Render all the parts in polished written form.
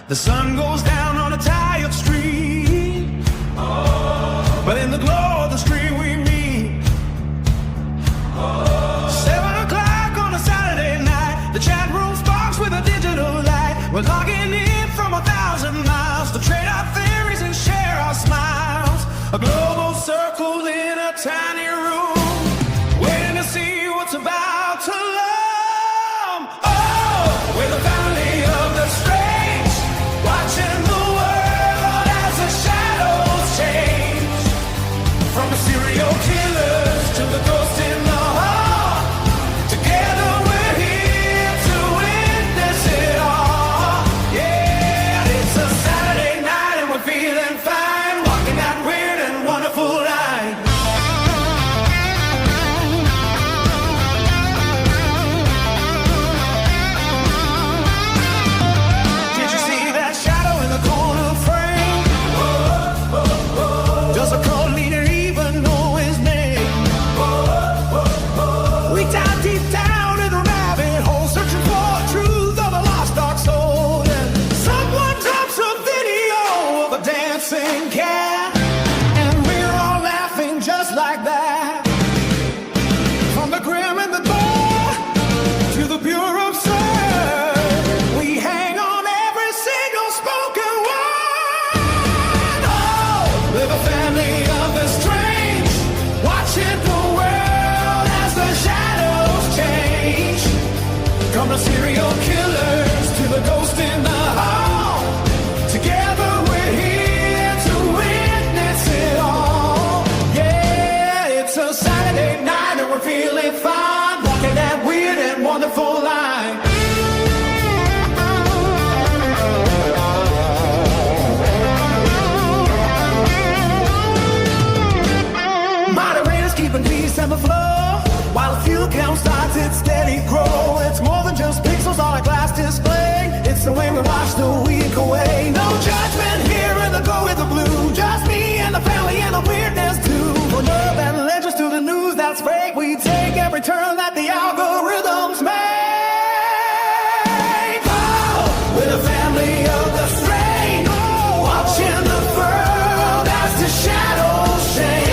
The sun goes down on a tired street, but in the glow of the street we meet. 7 o'clock on a Saturday night, the chat room sparks with a digital light. We're logging in from 1,000 miles to trade our theories and share our smiles. A global circle in a tiny room, waiting to see what's about to come. Oh, we're the family of the strange, watching the world as the shadows change. From the serial killers to the ghost in the hall, together we're here to witness it all. Yeah, it's a Saturday night and we're feeling fine, walking that weird and wonderful line. Did you see that shadow in the corner frame? Does a cult leader even know his name? We dive deep down in the rabbit hole, searching for truth of a lost dark soul. And someone drops a video of a dancing cat, and we're all laughing just like that. From the grim and the gore to the pure absurd, we hang on every single spoken word. Oh, we're the family of the strange, watching the world as the shadows change. From the serial killers to the ghost in the hall, together we're here to witness it all. Yeah, it's a Saturday night and we're feeling fine, walking that weird and wonderful line. Moderators keeping peace on the floor, while a few count starts its steady grow. It's more than just pixels on a glass display, it's the way we watch the week away. No judgment here in the go with the blue, just me and the family and the weirdness too. From love and legends to the news that's fake, we take every turn that the algorithms make. Oh, we're the family of the strange, watching the world as the shadows change.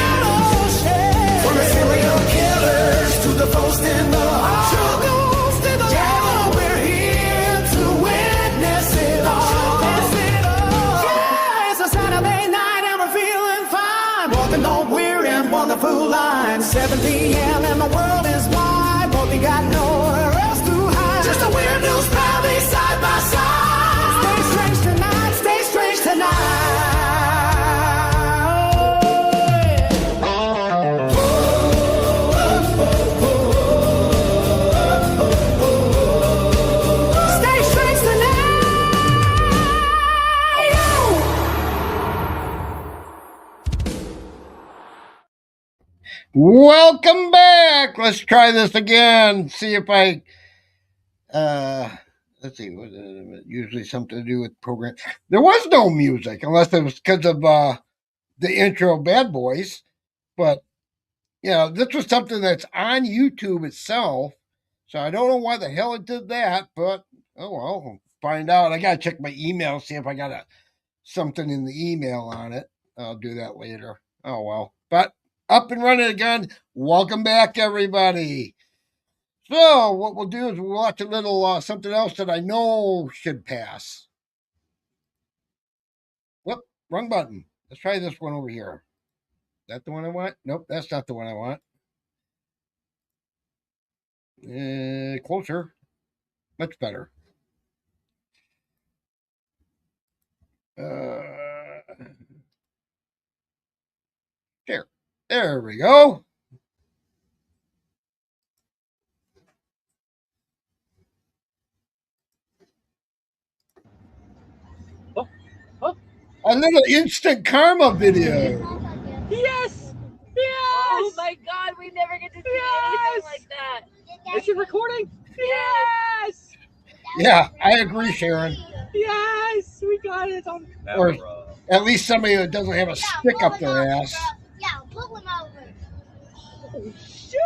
From the serial killers to the ghost in the heart, yeah, we're here to witness it all. Yeah, it's a Saturday night and we're feeling fine, walking on weird and wonderful lines. 7 p.m. and the world is wide, but we got nowhere else to hide. Just a weird news family side by side. Stay strange tonight, stay strange tonight. Stay strange tonight. Welcome back. Let's try this again. See if I, let's see, usually something to do with program. There was no music unless it was because of the intro Bad Boys. But, yeah, this was something that's on YouTube itself. So I don't know why the hell it did that, but, oh well, we'll find out. I got to check my email, see if I got something in the email on it. I'll do that later. Oh well. But up and running again. Welcome back, everybody. So what we'll do is we'll watch a little something else that I know should pass. Whoop, wrong button. Let's try this one over here. Is that the one I want? Nope, that's not the one I want. Closer. Much better. There we go. A little instant karma video. Yes! Yes! Oh my god, we never get to see anything like that. Is it recording? Yes! Yeah, I agree, Sharon. Yes! We got it on Or camera. at least somebody that doesn't have a stick up their ass. Yeah, pull him over. Oh, shoot!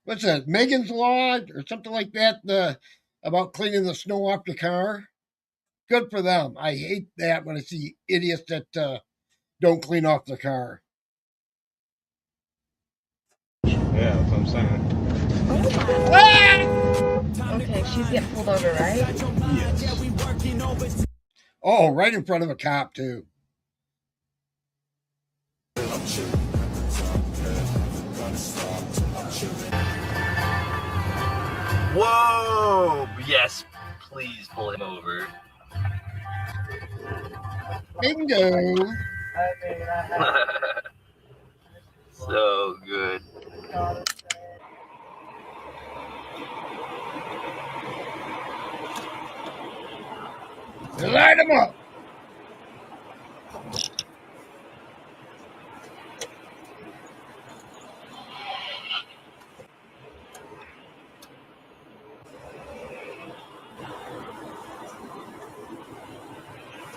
what's that? Megan's Law or something like that. About cleaning the snow off your car. Good for them. I hate that when I see idiots that don't clean off the car. Yeah, that's what I'm saying. Okay, she's getting pulled over, right? Oh, right in front of a cop too. Whoa! Yes, please pull him over. Bingo. So good. Light them up.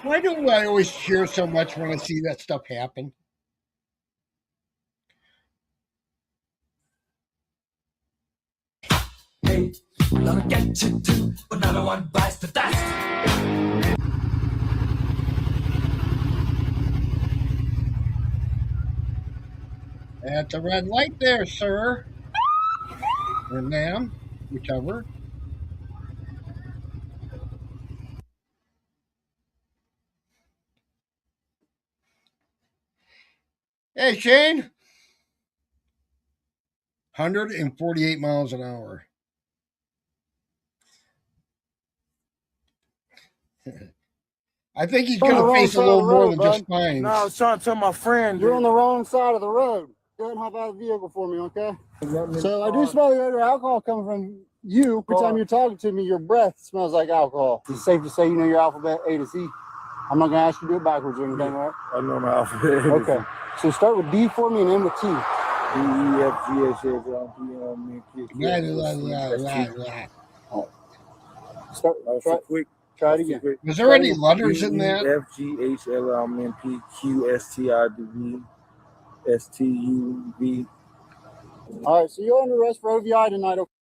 Why do I always cheer so much when I see that stuff happen? Hey, gonna get you too. Another one bites the dust. That's a red light there, sir. Or ma'am, whichever. Hey, Shane. 148 miles an hour. I think he's going to face a little more than just fines. No, I was trying to tell my friend. You're on the wrong side of the road. Go ahead and hop out of the vehicle for me, okay? So I do smell the odor of alcohol coming from you. Every time you're talking to me, your breath smells like alcohol. Is it safe to say you know your alphabet A to Z? I'm not going to ask you to do it backwards or anything, right? I know my alphabet. Okay. So start with D for me and end with T. D, E, F, G, H, I, J, K, Try it again. Was there any letters in that? F, G, H, L, M, N, P, Q, S, T, I, D, V, S, T, U, V. All right, so you're under arrest for OVI tonight, okay?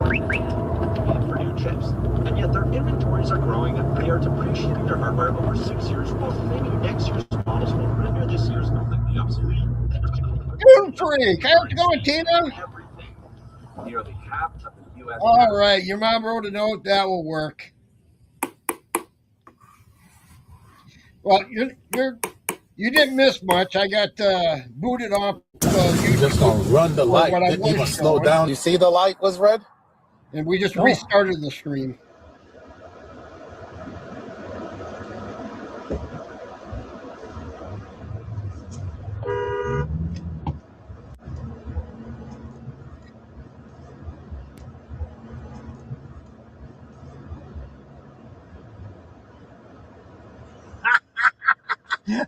For new chips, and yet their inventories are growing and they are depreciating their hardware over 6 years, while claiming next year's models will render this year's completely obsolete. Moon freak! How's it going, Tina? Everything. Nearly half of the U.S. All right, your mom wrote a note. That will work. Well, you didn't miss much. I got booted off. You just gonna run the light. Didn't even slow down. You see the light was red? And we just restarted the stream.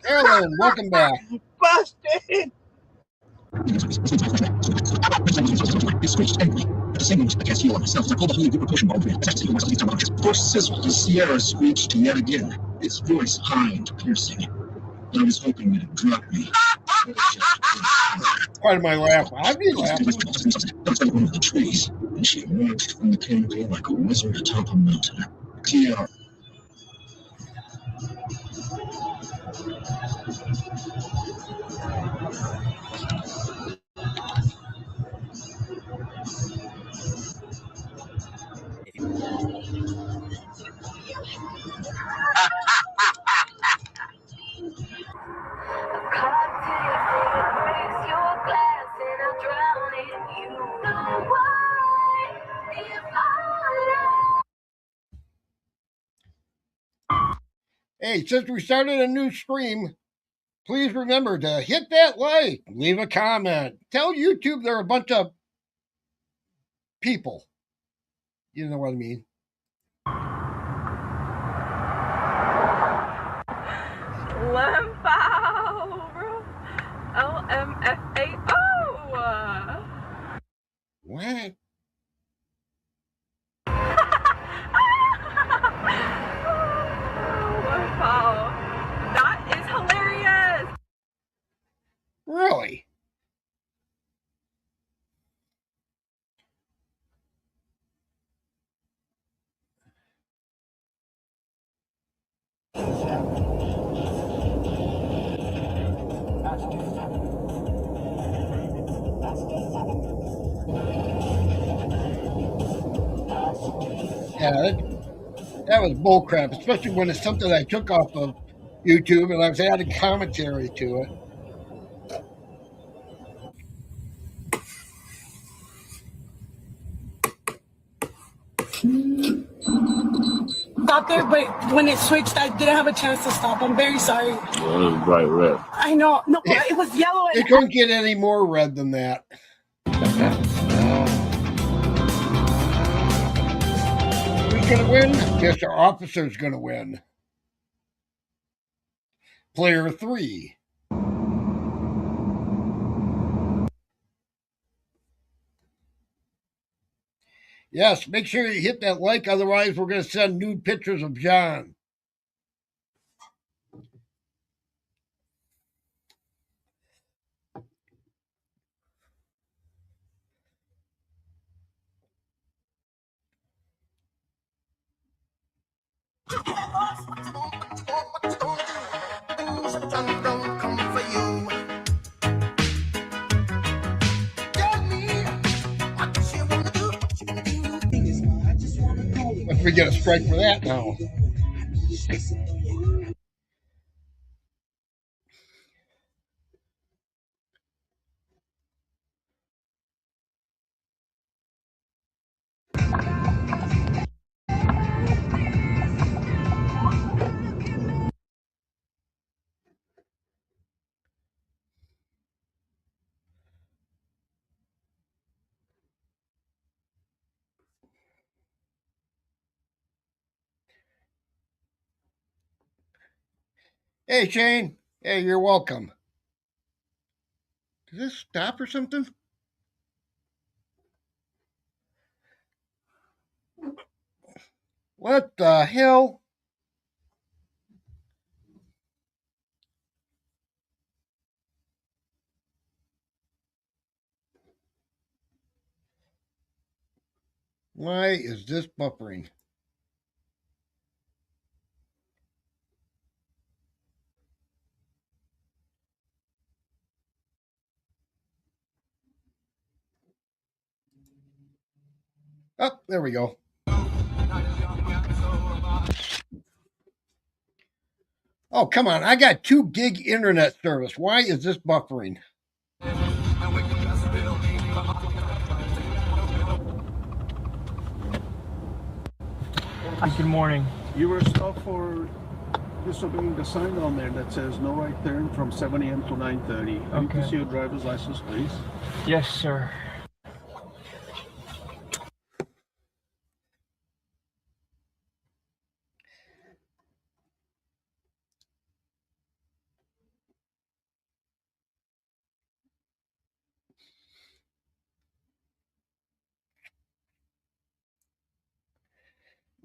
Ellen, welcome back. Busted! At the same moment, I can't feel on myself. I called the Holy Group Potion Ball Brand. That's the Poor sizzle, the Sierra screeched yet again, its voice high and piercing. I was hoping it'd drop me. Part of my laugh. I'd be laughing. That's like one of the trees, and she emerged from the canopy like a wizard atop a mountain. Tiara. Hey, since we started a new stream, please remember to hit that like, leave a comment, tell YouTube they're a bunch of people. You know what I mean? Lamfao, LMFAO. What? Yeah, that was bullcrap, especially when it's something I took off of YouTube and I was adding commentary to it. Got there, but when it switched, I didn't have a chance to stop. I'm very sorry. Well, it was bright red. I know. No, it was yellow. It couldn't get any more red than that. Who's going to win? Guess our officer's going to win. Player 3. Yes, make sure you hit that like, otherwise we're going to send nude pictures of John. If we get a strike for that now. Hey, Shane. Hey, you're welcome. Did this stop or something? What the hell? Why is this buffering? Oh, there we go. Oh, come on. I got 2 gig internet service. Why is this buffering? Good morning. You were stopped for disobeying the sign on there that says no right turn from 7 a.m. to 9:30. I need to see your driver's license, please. Yes, sir.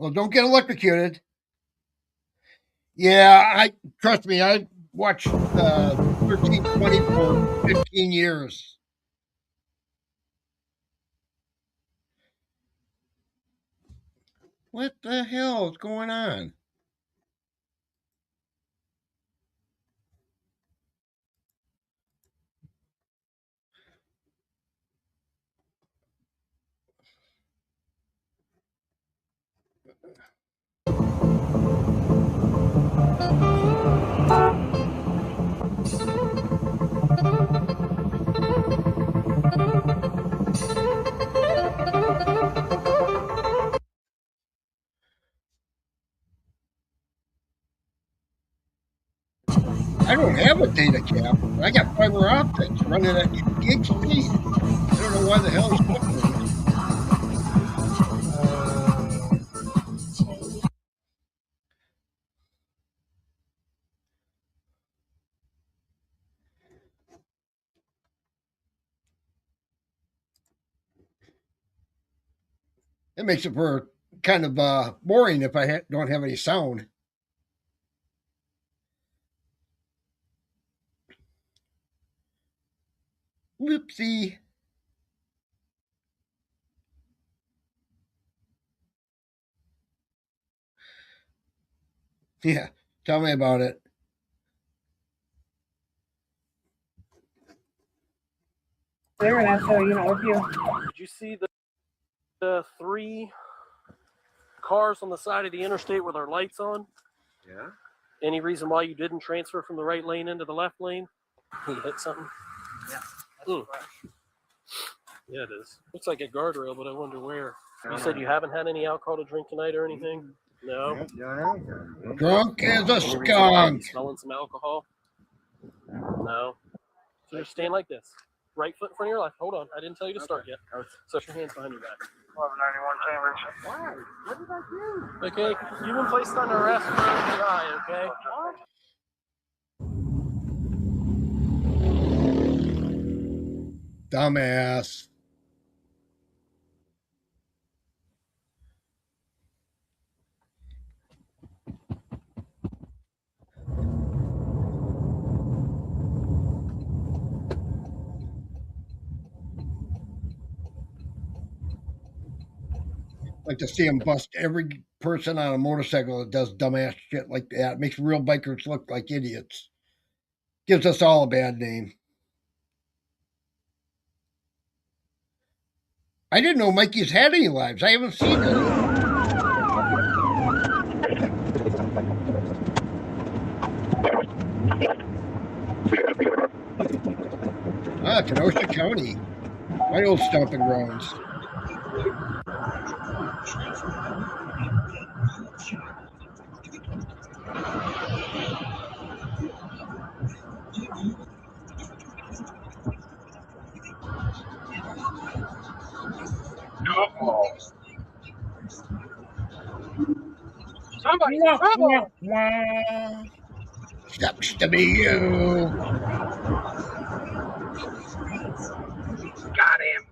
Well, don't get electrocuted. Yeah, trust me, I watched 1320 for 15 years. What the hell is going on? I don't have a data cap. I got fiber optics running at gig speed. I don't know why the hell it's buffering. It makes it for kind of boring if I don't have any sound. Whoopsie. Yeah, Tell me about it. Internet, so if you. Did you see the 3 cars on the side of the interstate with our lights on? Yeah. Any reason why you didn't transfer from the right lane into the left lane? You hit something? Yeah. Yeah, it is. Looks like a guardrail, but I wonder where. You said you haven't had any alcohol to drink tonight or anything? No. Drunk as a skunk. Smelling some alcohol? No. So you're staying like this. Right foot in front of your left. Hold on. I didn't tell you to start yet. So your hands behind your back. 1191 Cambridge. Okay. You've been placed under arrest for DI, okay? Dumbass. Like to see him bust every person on a motorcycle that does dumbass shit like that. It makes real bikers look like idiots. Gives us all a bad name. I didn't know Mikey's had any lives. I haven't seen any. Kenosha County. My old stomping grounds. Somebody's in trouble. Sucks to be you. Got him.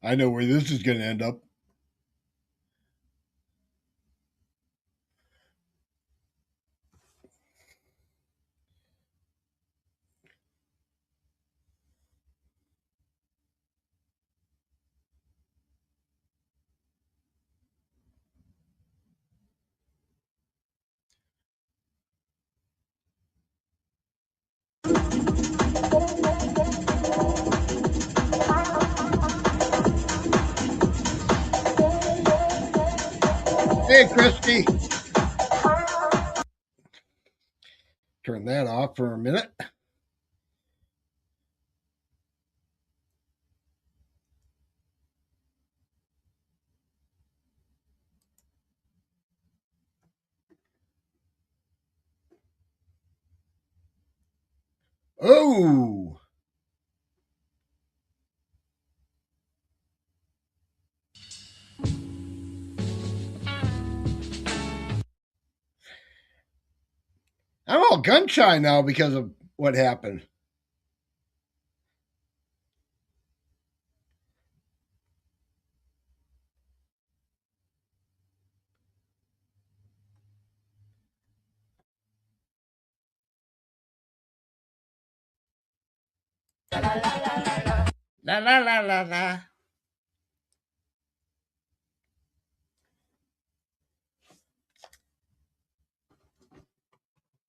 I know where this is going to end up. Hey, Christy. Turn that off for a minute. Oh. I'm all gun shy now because of what happened. La la la la la.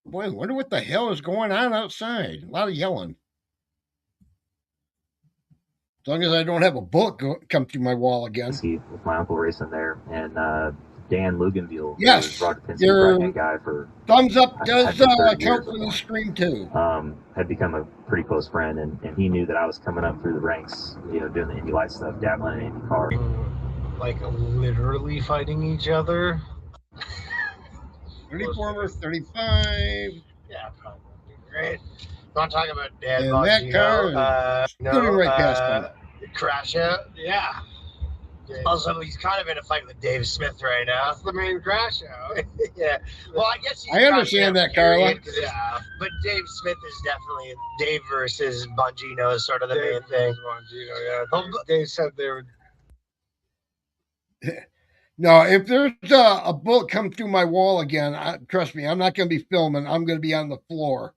Boy, I wonder what the hell is going on outside. A lot of yelling. As long as I don't have a bullet come through my wall again. With my uncle racing there, and Dan Luganville, yes, your guy for thumbs up does count for the stream too. Had become a pretty close friend, and he knew that I was coming up through the ranks, doing the Indy Light stuff, dabbling in Indy car. Like literally fighting each other. 34 or 35. Yeah, probably would be great. I'm talking about Dad and that car scooting right past me. Crash out, yeah. Also, he's kind of in a fight with Dave Smith right now. That's the main crash out. Yeah. Well, I guess I understand that, Carla. Yeah. But Dave Smith is definitely Dave versus Bongino is sort of the main thing. Bongino, yeah. Dave said they would. No, if there's a bullet come through my wall again, trust me, I'm not going to be filming. I'm going to be on the floor.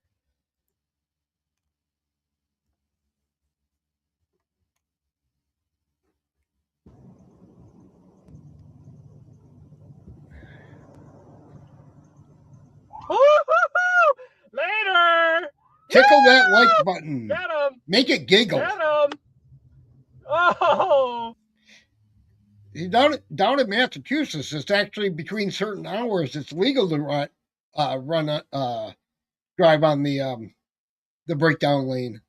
Tickle that like button. Get him! Make it giggle. Get him! Oh! Down in Massachusetts, it's actually between certain hours. It's legal to drive on the breakdown lane.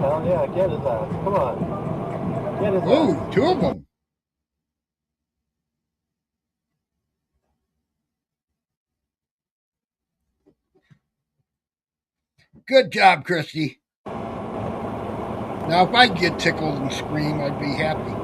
Hell yeah, get his ass. Come on. Get his Ooh, ass. 2 of them. Good job, Christy. Now, if I get tickled and scream, I'd be happy.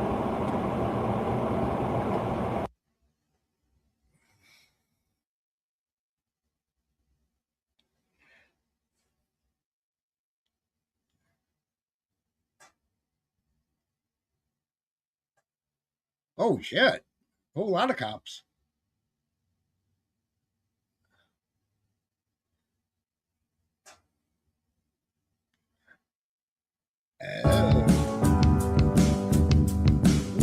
Oh, shit. A whole lot of cops.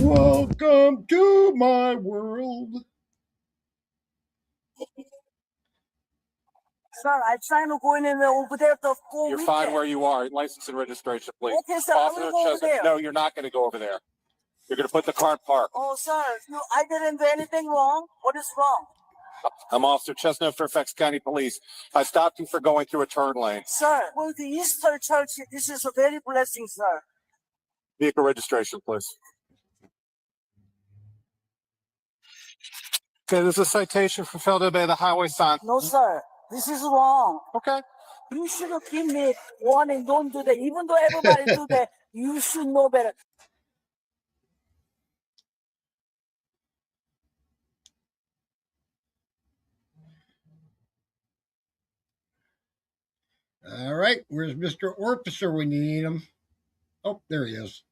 Welcome to my world. Sir, I'm trying to go in over there to go. You're fine where you are. License and registration, please. Okay, sir, I will go over there. No, you're not going to go over there. You're going to put the car in park. Oh, sir, no, I didn't do anything wrong. What is wrong? I'm Officer Chestnut, Fairfax County Police. I stopped you for going through a turn lane. Sir, well, the Easter Church, this is a very blessing, sir. Vehicle registration, please. Okay, there's a citation for failure to obey the highway sign. No, sir, this is wrong. Okay. You should have given me warning, don't do that. Even though everybody do that, you should know better. All right, where's Mr. Officer when you need him? Oh, there he is.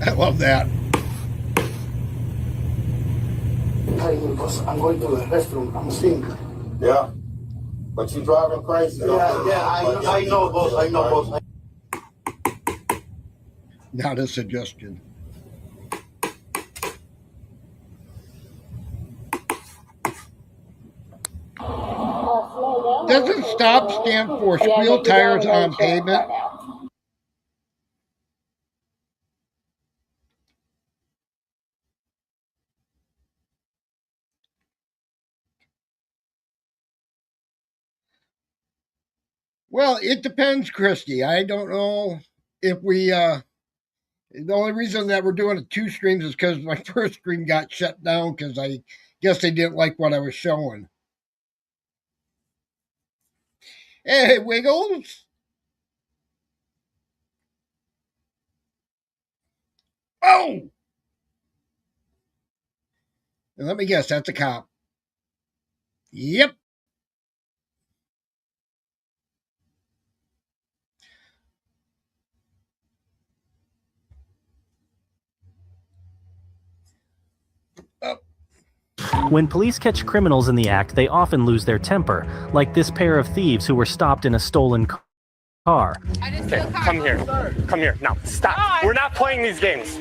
I love that. Because I'm going to the restroom. I'm sick. Yeah. But you driving crazy. Yeah, I know, boss. I know, boss. Not a suggestion. Doesn't stop stand for squeal tires on pavement? Well, it depends, Christy. I don't know if we, the only reason that we're doing 2 streams is because my first stream got shut down because I guess they didn't like what I was showing. Hey, Wiggles. Oh! And let me guess, that's a cop. Yep. When police catch criminals in the act, they often lose their temper, like this pair of thieves who were stopped in a stolen car. Okay, come here. Come here. Now, stop. We're not playing these games.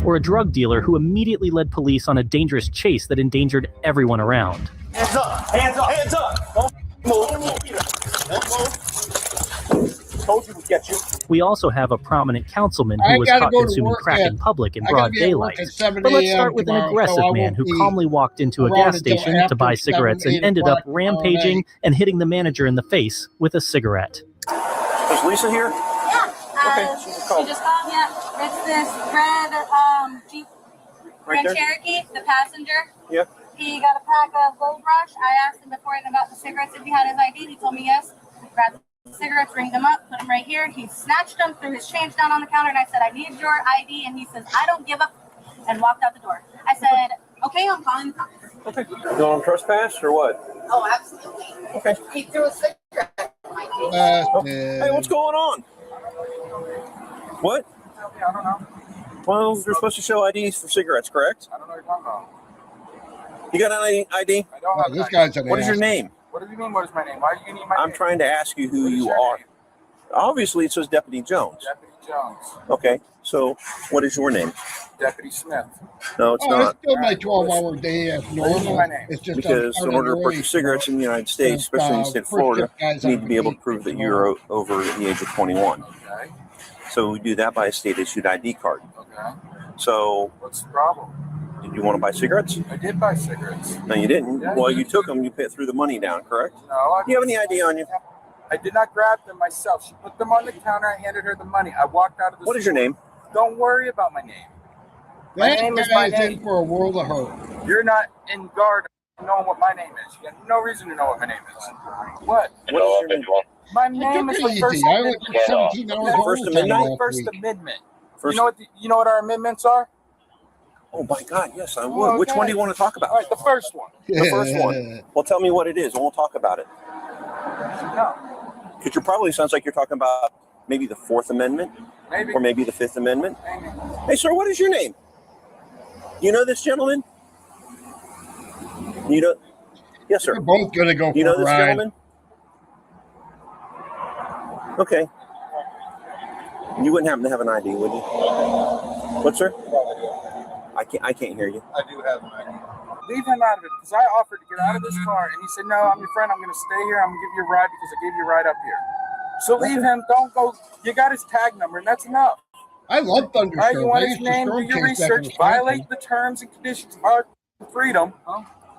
Or a drug dealer who immediately led police on a dangerous chase that endangered everyone around. Hands up! Hands up! Hands up! Don't move. Don't move. Told you we'd get you. We also have a prominent councilman who was caught consuming crack in public in broad daylight. But let's start with an aggressive man who calmly walked into a gas station to buy cigarettes and ended up rampaging and hitting the manager in the face with a cigarette. Is Lisa here? Yeah. Okay, She just called me. Yeah. It's this red Jeep Right Grand there? Cherokee, the passenger. Yeah. He got a pack of Gold Rush. I asked him beforehand about the cigarettes if he had his ID. He told me yes. Grabbed the cigarettes, ringed them up, put them right here. He snatched them, threw his change down on the counter, and I said, I need your ID. And he says, I don't give up, and walked out the door. I said, okay, I'm calling the cops. Okay. You want him trespass or what? Oh, absolutely. Okay. He threw a cigarette at my face. Hey, what's going on? What? I don't know. Well, you're supposed to show IDs for cigarettes, correct? I don't know what you're talking about. You got an ID? I don't have This an guy's ID. an What is your ass. name? What do you mean, what is my name? Why do you need my name? I'm trying to ask you who What is you your are. name? Obviously, it says Deputy Jones. Deputy Jones. Okay, so what is your name? Deputy Smith. No, it's Oh, it's not. still my 12-hour day as What do you mean normal. my name? It's just Because in order to purchase cigarettes in the United States, especially in the state of Florida, you need to be able to prove that you're over the age of 21. Okay. So we do that by a state-issued ID card. Okay. So What's the problem? did you want to buy cigarettes? I did buy cigarettes. No, you didn't. Yeah, Well, you took them. You threw the money down, correct? No. I Do you have any ID on you? I did not grab them myself. She put them on the counter. I handed her the money. I walked out of the What is your name? Don't worry about my name. My That name is my guy's in name. for a world of hurt. You're not in guard of knowing what my name is. You have no reason to know what my name is. What? What is your name? My name is the Easy. First I went Amendment. 17 hours The First overtime Amendment? last First week. Amendment. First- You know what our amendments are? Oh my God, yes, I would. Which okay. one do you want to talk about? All right, the first one. The first one. Well, tell me what it is, and we'll talk about it. No, Because you probably sounds like you're talking about maybe the Fourth Amendment, maybe. or maybe the Fifth Amendment. Maybe. Hey, sir, what is your name? You know this gentleman? You know? Yes, sir. We're both gonna go You know for a this ride. gentleman? Okay. You wouldn't happen to have an ID, would you? What, sir? I can't hear you. I do have an ID. Leave him out of it because I offered to get out of this car and he said, "No, I'm your friend. I'm going to stay here. I'm going to give you a ride because I gave you a ride up here." So leave him. Don't go. You got his tag number and that's enough. I love All right, Thunderstorm. you want I his used to name? Do storm your chase back in research. Wisconsin. Violate the terms and conditions of our freedom.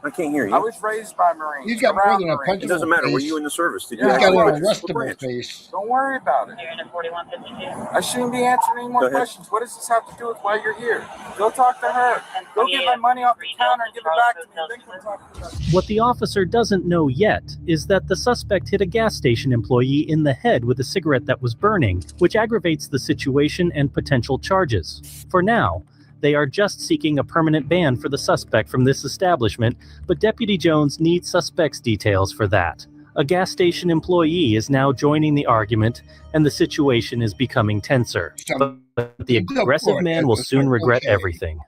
I can't hear I you. was raised by Marines. He's got more around than a Marines. punch It in doesn't the matter. Were face. you in the service? Did you Yeah, He's actually got an register for arrestable branch? face. Don't worry about it. I shouldn't be answering any more Go ahead. questions. What does this have to do with why you're here? Go talk to her. Go get my money off the counter and give it back to me. Then come talk to me. What the officer doesn't know yet is that the suspect hit a gas station employee in the head with a cigarette that was burning, which aggravates the situation and potential charges. For now, they are just seeking a permanent ban for the suspect from this establishment, but Deputy Jones needs suspect's details for that. A gas station employee is now joining the argument, and the situation is becoming tenser. But the aggressive man will soon regret everything.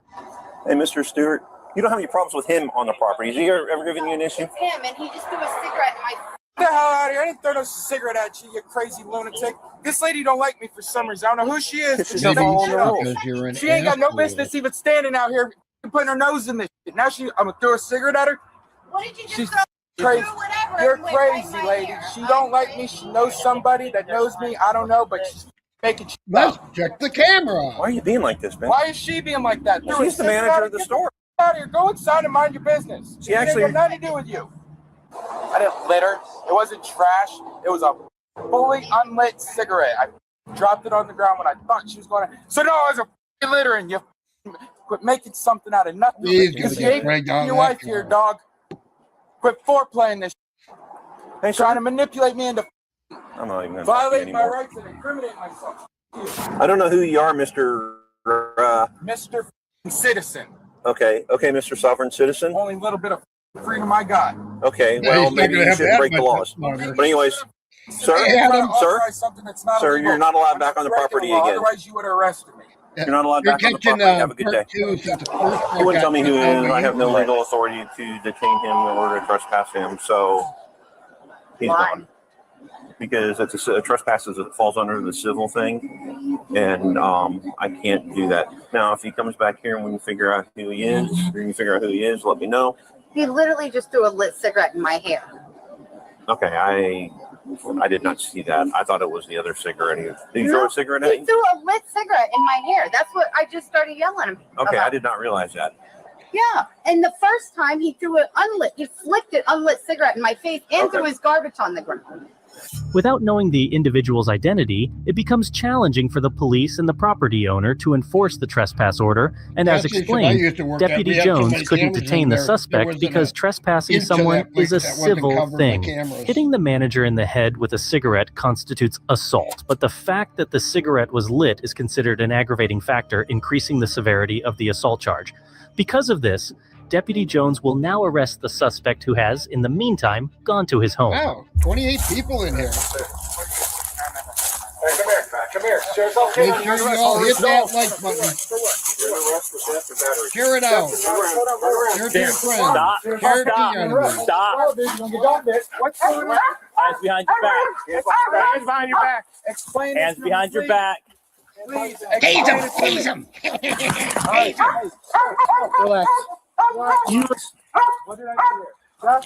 Hey, Mr. Stewart, you don't have any problems with him on the property. Has he ever given you an issue? It's him, and he just threw a cigarette in my Get the hell out of here. I didn't throw no cigarette at you, you crazy lunatic. This lady don't like me for some reason. I don't know who she is. But She's she not following the rules. Because you're an She ain't got no asshole. business even standing out here putting her nose in this shit. Now I'm gonna throw a cigarette at her. What did you just She's throw? crazy. Threw whatever You're and went right in crazy, my lady. ear. She don't like me. She knows somebody that knows me. I don't know, but she's making shit Let's up. check the camera. Why are you being like this, man? Why is she being like that? Well, Threw a she's the cigarette manager at of the her. store. Get out of here. Go inside and mind your business. She It actually- ain't got nothing to do with you. I didn't litter. It wasn't trash. It was a fully unlit cigarette. I dropped it on the ground when I thought she was going to. So no, it was a littering. You quit making something out of nothing. He's You gonna see, get dragged out your of that wife here, car. dog. Quit foreplaying this. Hey, Trying to manipulate me into I'm not even going to talk to you violating my anymore. rights and incriminating myself. I don't know who you are, Mr. Mr. Citizen. Okay, Mr. Sovereign Citizen. Only little bit of freedom I got. Okay, Yeah, well, he's not maybe gonna you have shouldn't that break the much laws. longer. But anyways, sir, Hey, Adam. sir, Something that's not sir, illegal. you're not allowed back on the Breaking property law, again. Otherwise, you would have arrested me. You're not allowed You're back on the catching property. Have a good day. part two since the first one You wouldn't got tell me who he sent is. over I have no you. legal authority to detain him or to trespass him, so he's gone. Because it's a trespass falls under the civil thing, and I can't do that. Now, if he comes back here and we can figure out who he is, or you can figure out who he is, let me know. He literally just threw a lit cigarette in my hair. Okay, I did not see that. I thought it was the other cigarette. Did you throw a cigarette at He him? threw a lit cigarette in my hair. That's what I just started yelling him Okay, I about. did not realize that. Yeah, and the first time he threw it unlit. He flicked it unlit cigarette in my face and Okay. threw his garbage on the ground. Without knowing the individual's identity, it becomes challenging for the police and the property owner to enforce the trespass order, and as Gas station I explained, used to work at, Deputy we had so Jones many couldn't cameras detain in the there. There suspect wasn't because a trespassing inch of someone that place is a that wasn't civil covered by thing. cameras. Hitting the manager in the head with a cigarette constitutes assault, but the fact that the cigarette was lit is considered an aggravating factor, increasing the severity of the assault charge. Because of this, Deputy Jones will now arrest the suspect who has, in the meantime, gone to his home. Wow, 28 people in here. Come here. Share it out. Make sure you all hit that like button. Share it out. Share it to your friends. Stop. Share it to your enemies. Stop. What's going on? Hands behind your back. Hands behind your back. Explain. Hands behind your back. Please. Tase him! Tase him! Relax. What did I do there?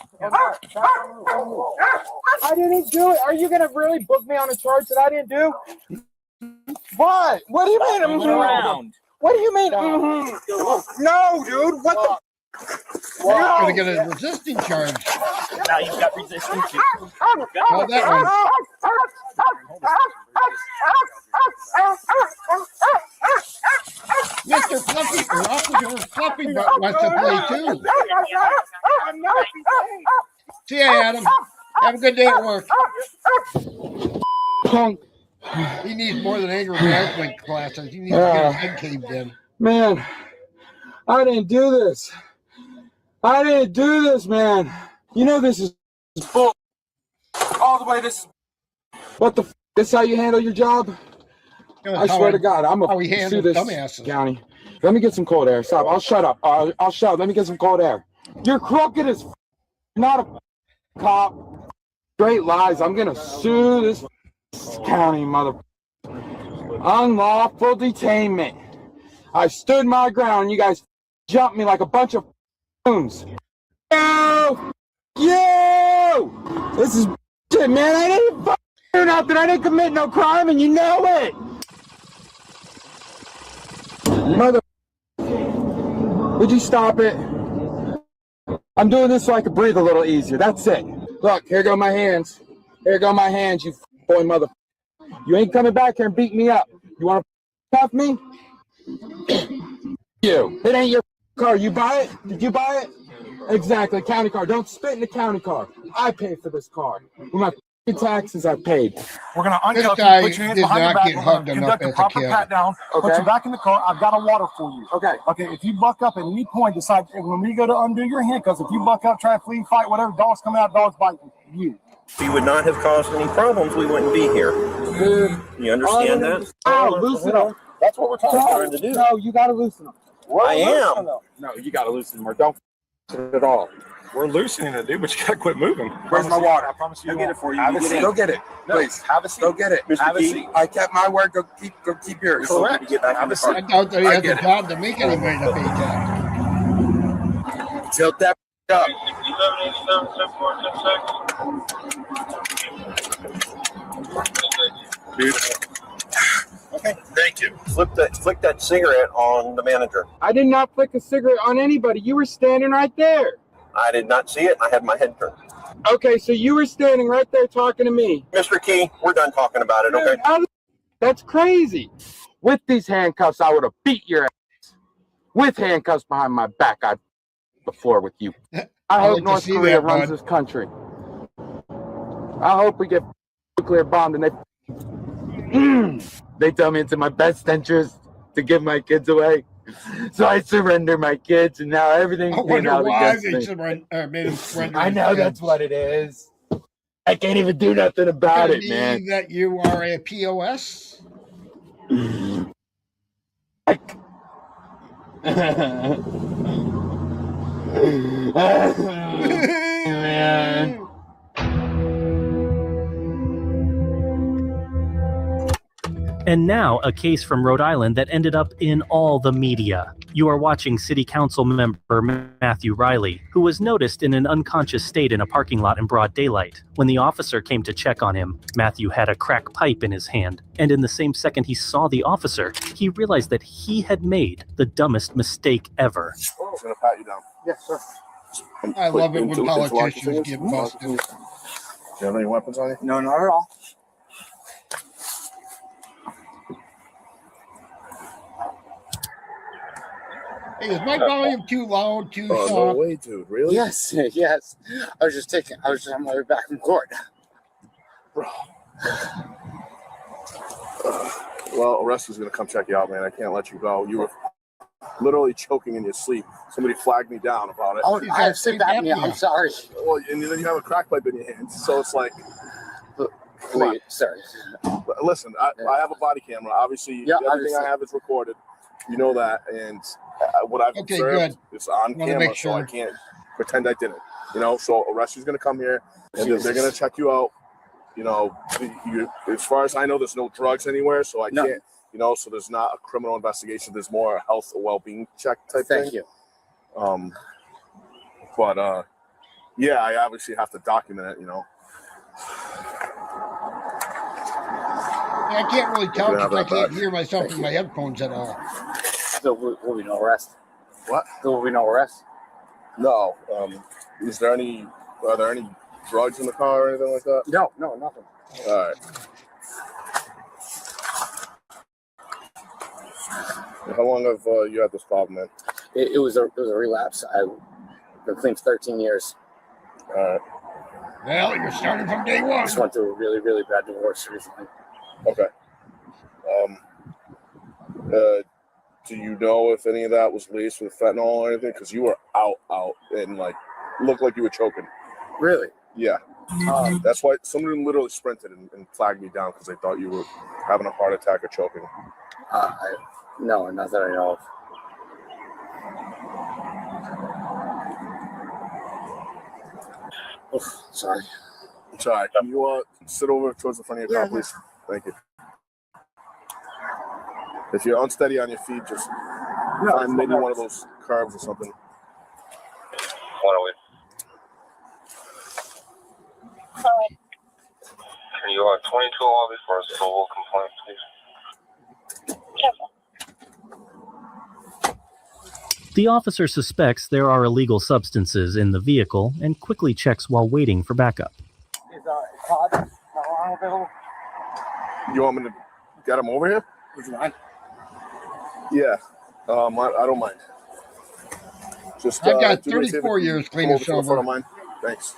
I didn't do it. Are you gonna really book me on a charge that I didn't do? What? What do you mean? Around. What do you mean? No, dude. What the? You're gonna get a resisting charge. Now you've got resistance. Well, that one. Mr. Fluffy, or Officer Fluffy wants to play too. See ya, Adam. Have a good day at work. Punk. He needs more than anger management classes. He needs to get his head caved in. Man, I didn't do this. I didn't do this, man. You know this is bull. All the way. This. What the? This is how you handle your job? I swear to God, I'm gonna sue this county. Let me get some cold air. Stop. I'll shut up. I'll shut up. Let me get some cold air. You're crooked as not a cop. Straight lies. I'm gonna sue this county, mother. Unlawful detainment. I stood my ground. You guys jumped me like a bunch of coons. You! This is shit, man. I didn't do nothing. I didn't commit no crime, and you know it. Mother, would you stop it? I'm doing this so I can breathe a little easier. That's it. Look, here go my hands. Here go my hands, you boy mother. You ain't coming back here and beat me up. You want to cuff me? You. It ain't your car. You buy it? Did you buy it? Exactly. County car. Don't spit in the county car. I paid for this car. With my taxes I paid. We're gonna uncuff you. Put your hands behind your back. We're gonna conduct a proper pat down. Put you back in the car. I've got a water for you. Okay. Okay. If you buck up at any point, decide when we go to undo your handcuffs. If you buck up, try to flee, fight, whatever, dogs come out, dogs bite you. If you would not have caused any problems, we wouldn't be here. Dude, You understand that? Oh, loosen them. That's what we're trying to do. No, you gotta loosen them. I am. No, you gotta loosen them or don't at all. We're loosening it, dude, but you gotta quit moving. Where's my water? I promise you. I'll get it for you. Have a seat. Go get it, please. Have a seat. Go get it. Have a seat. I kept my word. Go keep yours. Correct. Have a seat. I doubt that he has a job to make anybody to pay tax. Tilt that up. Beautiful. Okay, thank you. Flick that cigarette on the manager. I did not flick a cigarette on anybody. You were standing right there. I did not see it. I had my head turned. Okay, so you were standing right there talking to me. Mr. Key, we're done talking about it, okay? That's crazy. With these handcuffs, I would have beat your ass. With handcuffs behind my back, I'd the floor with you. I hope North Korea runs this country. I hope we get nuclear bombed and they tell me it's in my best interest to give my kids away. So I surrender my kids, and now everything's being out against me. I know that's what it is. I can't even do nothing about it, man. That you are a POS? Man. And now, a case from Rhode Island that ended up in all the media. You are watching City Council member Matthew Riley, who was noticed in an unconscious state in a parking lot in broad daylight. When the officer came to check on him, Matthew had a crack pipe in his hand, and in the same second he saw the officer, he realized that he had made the dumbest mistake ever. I'm gonna pat you down. Yes, sir. I love it when politicians get busted. Do you have any weapons on you? No, not at all. Hey, is my volume too loud, too soft? No way, dude. Really? Yes, yes. I was just on my way back from court. Bro. Well, Rusty's gonna come check you out, man. I can't let you go. literally choking in your sleep. Somebody flagged me down about it. Oh, I have sleep apnea. I'm sorry. Well, and then you have a crack pipe in your hands, so it's like. Wait, sorry. Listen, I have a body camera. Obviously, everything I have is recorded. You know that, and what I've observed is on camera, so I can't pretend I didn't. You know, so a rescue's going to come here, and they're going to check you out. You know, as far as I know, there's no drugs anywhere, so I can't. You know, so there's not a criminal investigation. There's more a health or well-being check type thing. Thank you. But yeah, I obviously have to document it. You know. I can't really tell because I can't hear myself in my headphones at all. So will we no arrest? What? So will we no arrest? No. Are there any drugs in the car or anything like that? No, nothing. All right. How long have you had this problem, man? It was a relapse. I've been clean for 13 years. All right. Well, you're starting from day one. I just went through a really, really bad divorce recently. Okay. Do you know if any of that was laced with fentanyl or anything? Because you were out, and like looked like you were choking. Really? Yeah. That's why somebody literally sprinted and flagged me down because they thought you were having a heart attack or choking. No, not that I know of. Oof, sorry. It's all right. Can you sit over towards the front of your car, please? Thank you. If you're unsteady on your feet, just find maybe one of those curves or something. 108. Can you 22 lobby for a civil complaint, please? The officer suspects there are illegal substances in the vehicle and quickly checks while waiting for backup. Is Todd available? You want me to get him over here? Would you mind? Yeah. I don't mind. Just I've got 34 years clean and sober. Front of mine. Thanks.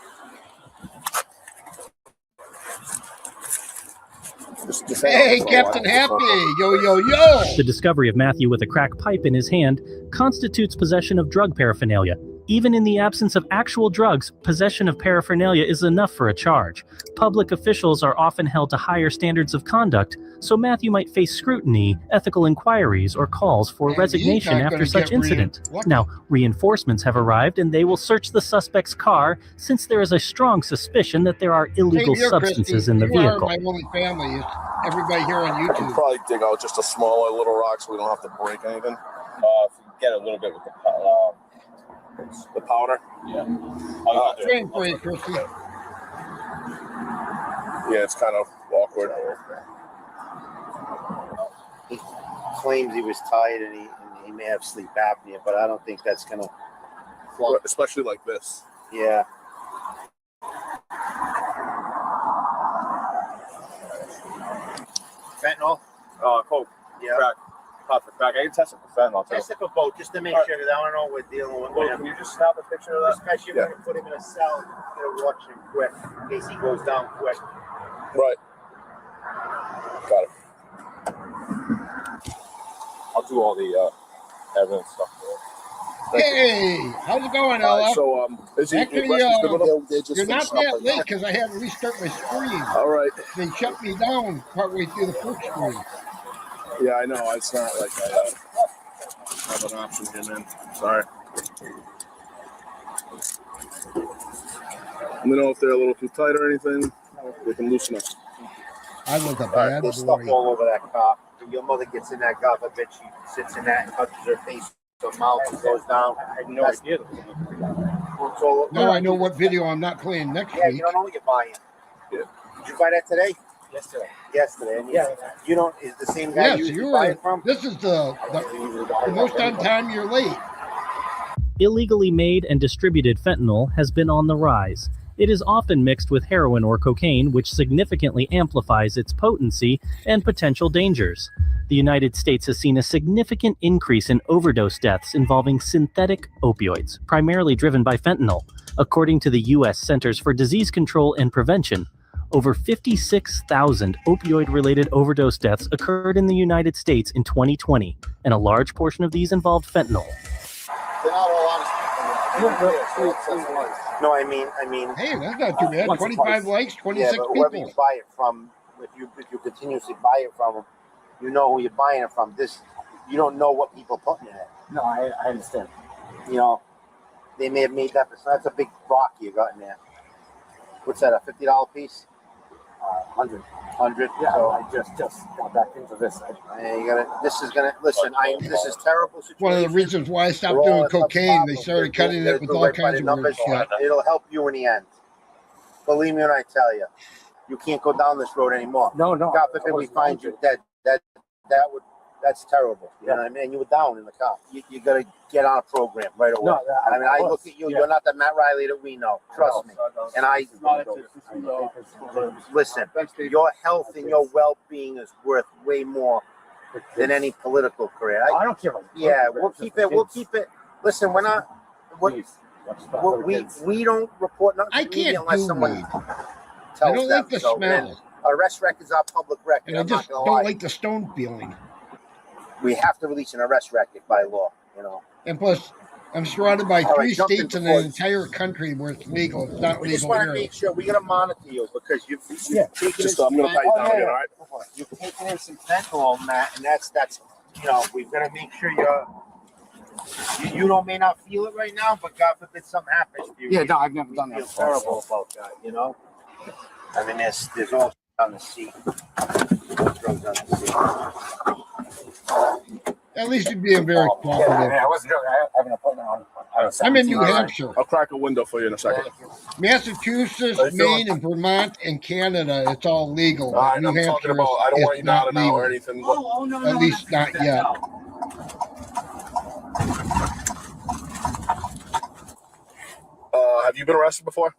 Hey, Captain Happy! Yo, yo, yo! The discovery of Matthew with a crack pipe in his hand constitutes possession of drug paraphernalia. Even in the absence of actual drugs, possession of paraphernalia is enough for a charge. Public officials are often held to higher standards of conduct, so Matthew might face scrutiny, ethical inquiries, or calls for resignation after such incident. Now, reinforcements have arrived and they will search the suspect's car since there is a strong suspicion that there are illegal substances in the vehicle. My only family is everybody here on I YouTube. can probably dig out just a smaller little rock so we don't have to break anything. If you get a little bit with the powder. Yeah. Same for you, Christy. Yeah, it's kind of awkward. He claims he was tired and he may have sleep apnea, but I don't think that's gonna Well, especially like this. Yeah. Fentanyl? Coke. Yeah. Crack. Pop for crack. I can test it for fentanyl too. Test it for both, just to make sure, because I don't know what we're dealing with. Well, can you just snap a picture of that? Especially if we're gonna put him in a cell, they'll watch him quick, in case he goes down quick. Right. Got it. I'll do all the evidence stuff. Hey, how's it going, Ella? So, is he Actually, you're not that late because I had to restart my screen. All right. They shut me down partway through the first screen. Yeah, I know. It's not like I have an option here, man. Sorry. Let me know if they're a little too tight or anything. They can loosen up. I was a bad There's stuff all over that car. When your mother gets in that car, I bet she sits in that and touches her face, her mouth goes down. I had no idea. Now I know what video I'm not playing next Yeah, week. you don't know what you're buying. Yeah. Did you buy that today? Yesterday. And you don't, is the same guy you usually buy it from? This is the most on time you're late. Illegally made and distributed fentanyl has been on the rise. It is often mixed with heroin or cocaine, which significantly amplifies its potency and potential dangers. The United States has seen a significant increase in overdose deaths involving synthetic opioids, primarily driven by fentanyl. According to the U.S. Centers for Disease Control and Prevention, Over 56,000 opioid-related overdose deaths occurred in the United States in 2020, and a large portion of these involved fentanyl. They're not all honest people. No, I mean. Hey, that's not too bad. 25 likes, 26 but whoever people. you buy it from, if you continuously buy it from them, you know who you're buying it from. You don't know what people are putting in it. No, I understand. You know, they may have made that. That's a big rock you got in there. What's that? A $50 piece? 100. 100. Yeah, So, I just got back into this. you gotta. This is gonna listen. This is terrible situation. One of the reasons why I stopped doing cocaine, they started cutting it with all kinds of weird shit. It'll help you in the end. Believe me when I tell you, you can't go down this road anymore. No. God forbid we find you dead. That's terrible. You know what I mean? You were down in the car. You got to get on a program right away. No, I look at you. Yeah. You're not the Matt Riley that we know. Trust me. And listen. Your health and your well-being is worth way more than any political career. I don't care. Yeah, we'll keep it. Listen, we're not. We don't report nothing. I can't unless do someone weed. tells I don't like them. the smell. Arrest records are public record. And I just don't like the stone feeling. We have to release an arrest record by law, you know. And plus, I'm surrounded by All right, 3 jump in states in the before- entire country where it's legal. It's not We just legal want to here. make sure we got to monitor you because you've taken Just, in I'm gonna pat you down again, all right? You've taken in some fentanyl, Matt, and that's you know, we've got to make sure you may not feel it right now, but God forbid something happens to you. Yeah, no, I've never done that Feel before. terrible about that, you know. I mean, there's all on the seat. Drugs on the seat. At least you're being very cooperative. I wasn't joking. I have an appointment on I'm in New 17. Hampshire. I'll crack a window for you in a second. Massachusetts, How you feeling? Maine, and Vermont, and Canada, it's all legal. All right, New I'm Hampshire talking about. I don't want is you nodding not out legal. or anything. But At least not yet. have you been arrested before?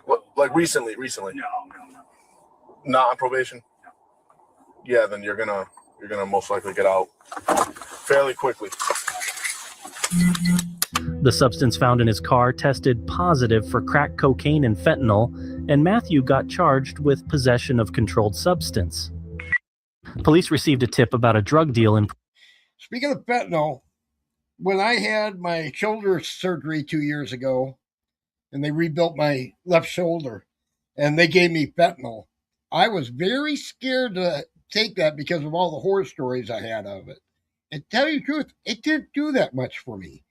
What, like recently? No. Not on probation. Yeah, then you're gonna most likely get out fairly quickly. The substance found in his car tested positive for crack cocaine and fentanyl, and Matthew got charged with possession of controlled substance. Police received a tip about a drug deal in. Speaking of fentanyl, when I had my shoulder surgery 2 years ago, and they rebuilt my left shoulder, and they gave me fentanyl, I was very scared to take that because of all the horror stories I had of it. And tell you the truth, it didn't do that much for me.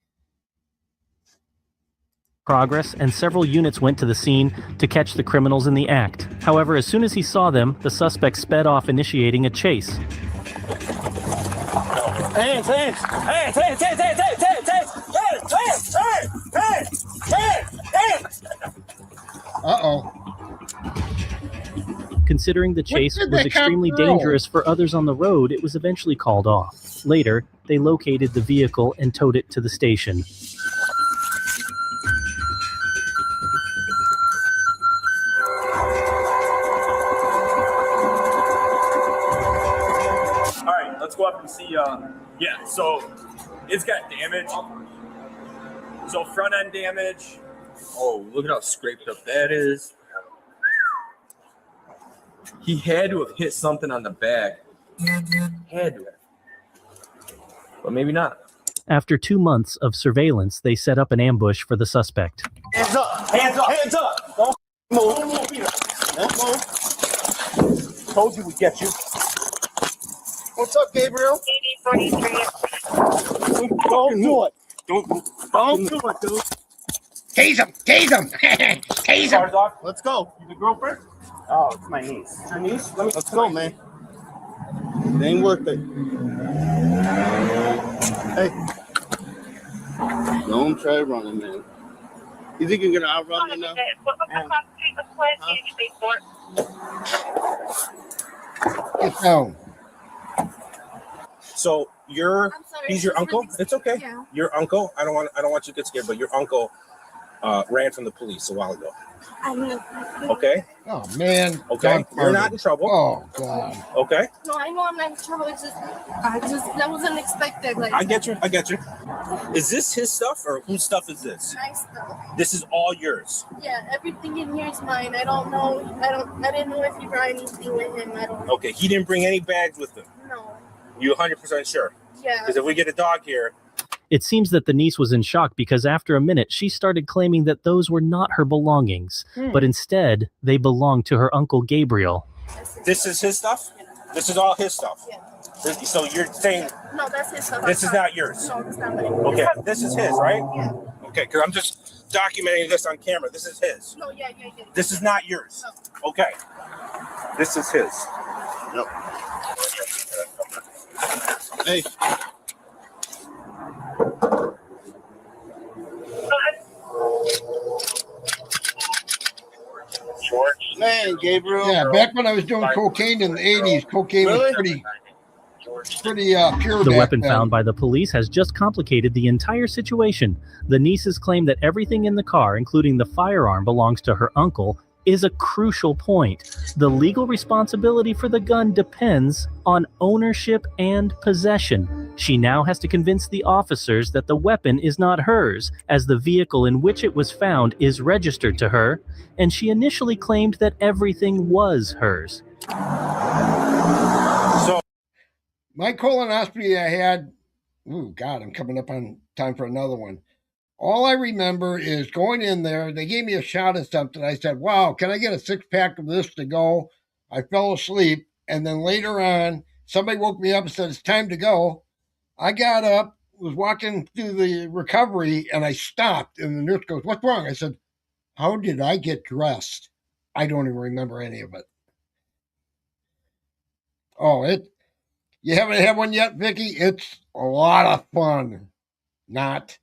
Progress, and several units went to the scene to catch the criminals in the act. However, as soon as he saw them, the suspect sped off, initiating a chase. Hands. Uh-oh. Considering the chase did was that cop extremely throw? dangerous for others on the road, it was eventually called off. Later, they located the vehicle and towed it to the station. All right, let's go up and see. Yeah, so it's got damage. So front end damage. Oh, look at how scraped up that is. He had to have hit something on the back. Had to have. But maybe not. After 2 months of surveillance, they set up an ambush for the suspect. Hands up! Hands up! Don't move. Don't move. Told you we'd get you. What's up, Gabriel? Don't do it. Don't do it, dude. Tase him! Tase him! Let's go. You the girlfriend? Oh, it's my niece. Your niece? Let's go, man. It ain't worth it. Hey. Don't try running, man. You think you're gonna outrun me now? Get down. So he's your uncle. It's okay. Yeah. Your uncle. I don't want you to get scared, but your uncle ran from the police a while ago. I know. Okay. Oh man. Okay. You're not in trouble. Oh God. Okay. No, I know I'm not in trouble. It's just, that was unexpected. Like, I get you. I get you. Is this his stuff or whose stuff is this? My stuff. This is all yours. Yeah, everything in here is mine. I don't know. I didn't know if he brought anything with him. I don't know. Okay. He didn't bring any bags with him. No. You 100% sure? Yeah. Because if we get a dog here. It seems that the niece was in shock because after a minute, she started claiming that those were not her belongings, but instead they belonged to her uncle Gabriel. This is his stuff? This is all his stuff? Yeah. So you're saying No, that's his stuff. this is not yours? No, it's not mine. Okay, this is his, right? Yeah. Okay, because I'm just documenting this on camera. This is his. No, yeah. This is not yours. No. Okay. This is his. Yep. Hey. Man, Gabriel. Yeah, back when I was doing cocaine in the 80s, cocaine was pretty pure. The back weapon then. found by the police has just complicated the entire situation. The nieces claim that everything in the car, including the firearm, belongs to her uncle, is a crucial point. The legal responsibility for the gun depends on ownership and possession. She now has to convince the officers that the weapon is not hers, as the vehicle in which it was found is registered to her, and she initially claimed that everything was hers. So, my colonoscopy I had, ooh, God, I'm coming up on time for another one. All I remember is going in there. They gave me a shot of something. I said, wow, can I get a 6-pack of this to go? I fell asleep. And then later on, somebody woke me up and said, it's time to go. I got up, was walking through the recovery, and I stopped. And the nurse goes, what's wrong? I said, how did I get dressed? I don't even remember any of it. Oh, you haven't had one yet, Vicky? It's a lot of fun. Not.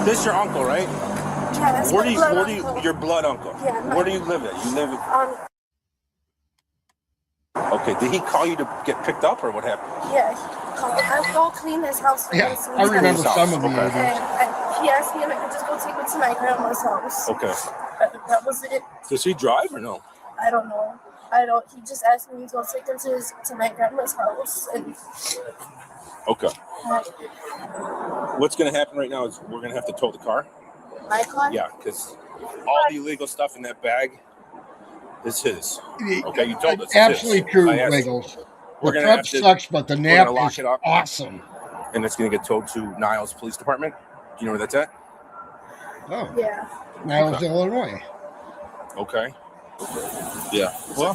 This is your uncle, right? Yeah, that's Where my do blood you, uncle. your blood uncle? Yeah. Where do you live at? You live at. Okay, did he call you to get picked up or what happened? Yeah, I go clean his house. Yeah, I remember some of the Okay. And he asked me if I could just go take me to my grandma's house. Okay. That was it. Does he drive or no? I don't know. He just asked me to go take him to my grandma's house. And Okay. What's going to happen right now is we're going to have to tow the car. my car? Yeah, because all the illegal stuff in that bag is his. Okay, you told us. it's Absolutely his. true, I asked- Wiggles. We're The gonna prep have to- sucks, but the we're nap gonna lock is it up. awesome. And it's going to get towed to Niles Police Department. Do you know where that's at? Oh, Yeah. Niles, Okay. Illinois. Okay. Yeah. Well,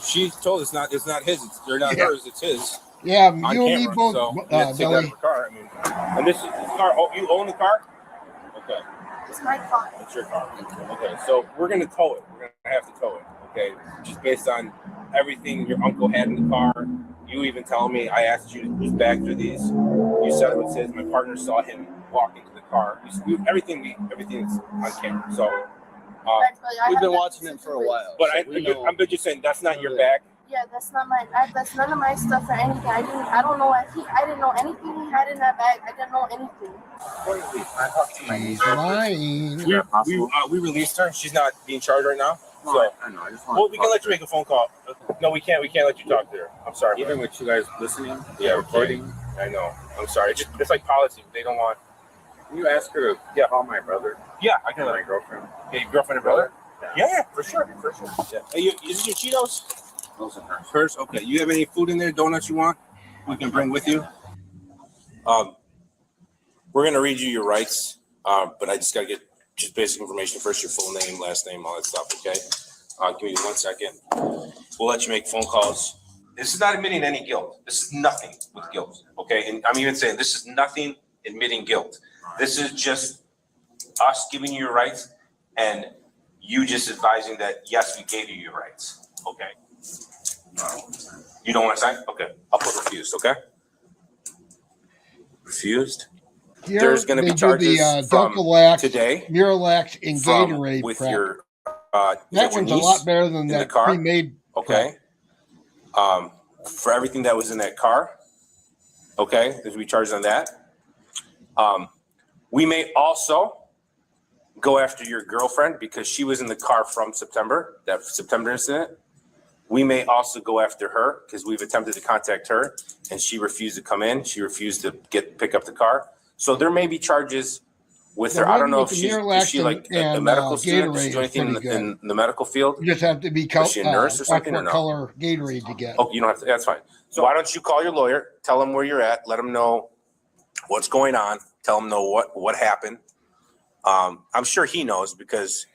she told us it's not his. They're not Yeah. hers. It's his. Yeah, On you and me camera, both, so we have to take that out Billy. of the car. I mean, and this car. Oh, you own the car? Okay, It's my car. it's your car. Okay, so we're gonna tow it. We're gonna have to tow it. Okay, just based on everything your uncle had in the car. You even telling me I asked you whose bags are these. You said it was his. My partner saw him walk into the car. Everything's on camera. So We've been watching it for a while. but so I'm just saying that's not your bag. Yeah, that's not my. That's none of my stuff or anything. I don't know. I didn't know anything he had in that bag. I didn't know anything. She's lying. We released her. She's not being charged right now. No, So I know. I just well, we can let you make a phone call. No, we can't. We can't let you talk to her. I'm sorry. Even with you guys listening, Yeah, recording, I know. I'm sorry. It's like policy. They don't want. can you ask her to call my brother Yeah, I can and let my girlfriend? Hey, your girlfriend and brother. Yeah, for sure. Yeah. Hey, is this your Cheetos? Those are hers. First, okay. You have any food in there, donuts you want? We can bring with you. We're gonna read you your rights, but I just gotta get just basic information first. Your full name, last name, all that stuff. Okay. Give me 1 second. We'll let you make phone calls. This is not admitting any guilt. This is nothing with guilt. Okay, and I'm even saying this is nothing admitting guilt. This is just us giving you your rights and you just advising that yes, we gave you your rights. Okay. You don't want to sign? Okay. I'll put refused, okay? Refused. Here There's going to they be charges do the from Dulcolax, today Miralax, and from Gatorade with prep. your That one's a lot better than in the that car. pre-made. Okay. For everything that was in that car. Okay. There's going to be charges on that. We may also go after your girlfriend because she was in the car from September, that September incident. We may also go after her because we've attempted to contact her and she refused to come in. She refused to pick up the car. So there may be charges with her. I don't know if she's like a medical student. Does she do anything in the medical field? You just have to be Is she a nurse or something or no? color Gatorade to get. Oh, you don't have to. That's fine. So why don't you call your lawyer? Tell him where you're at. Let him know what's going on. Tell him what happened. I'm sure he knows because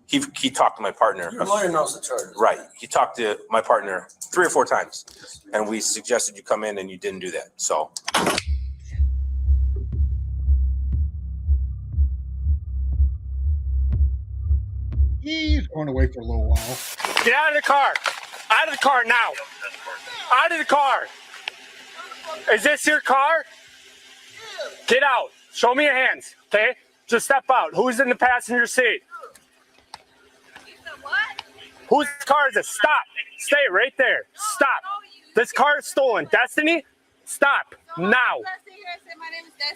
he talked to my partner. Your lawyer knows the charges. Right. He talked to my partner 3 or 4 times, and we suggested you come in, and you didn't do that. So. He's going away for a little while. Get out of the car. Out of the car now. Out of the car. Is this your car? Get out. Show me your hands, okay? Just step out. Who's in the passenger seat? Whose car is it? Stop. Stay right there. Stop. This car is stolen. Destiny, stop now.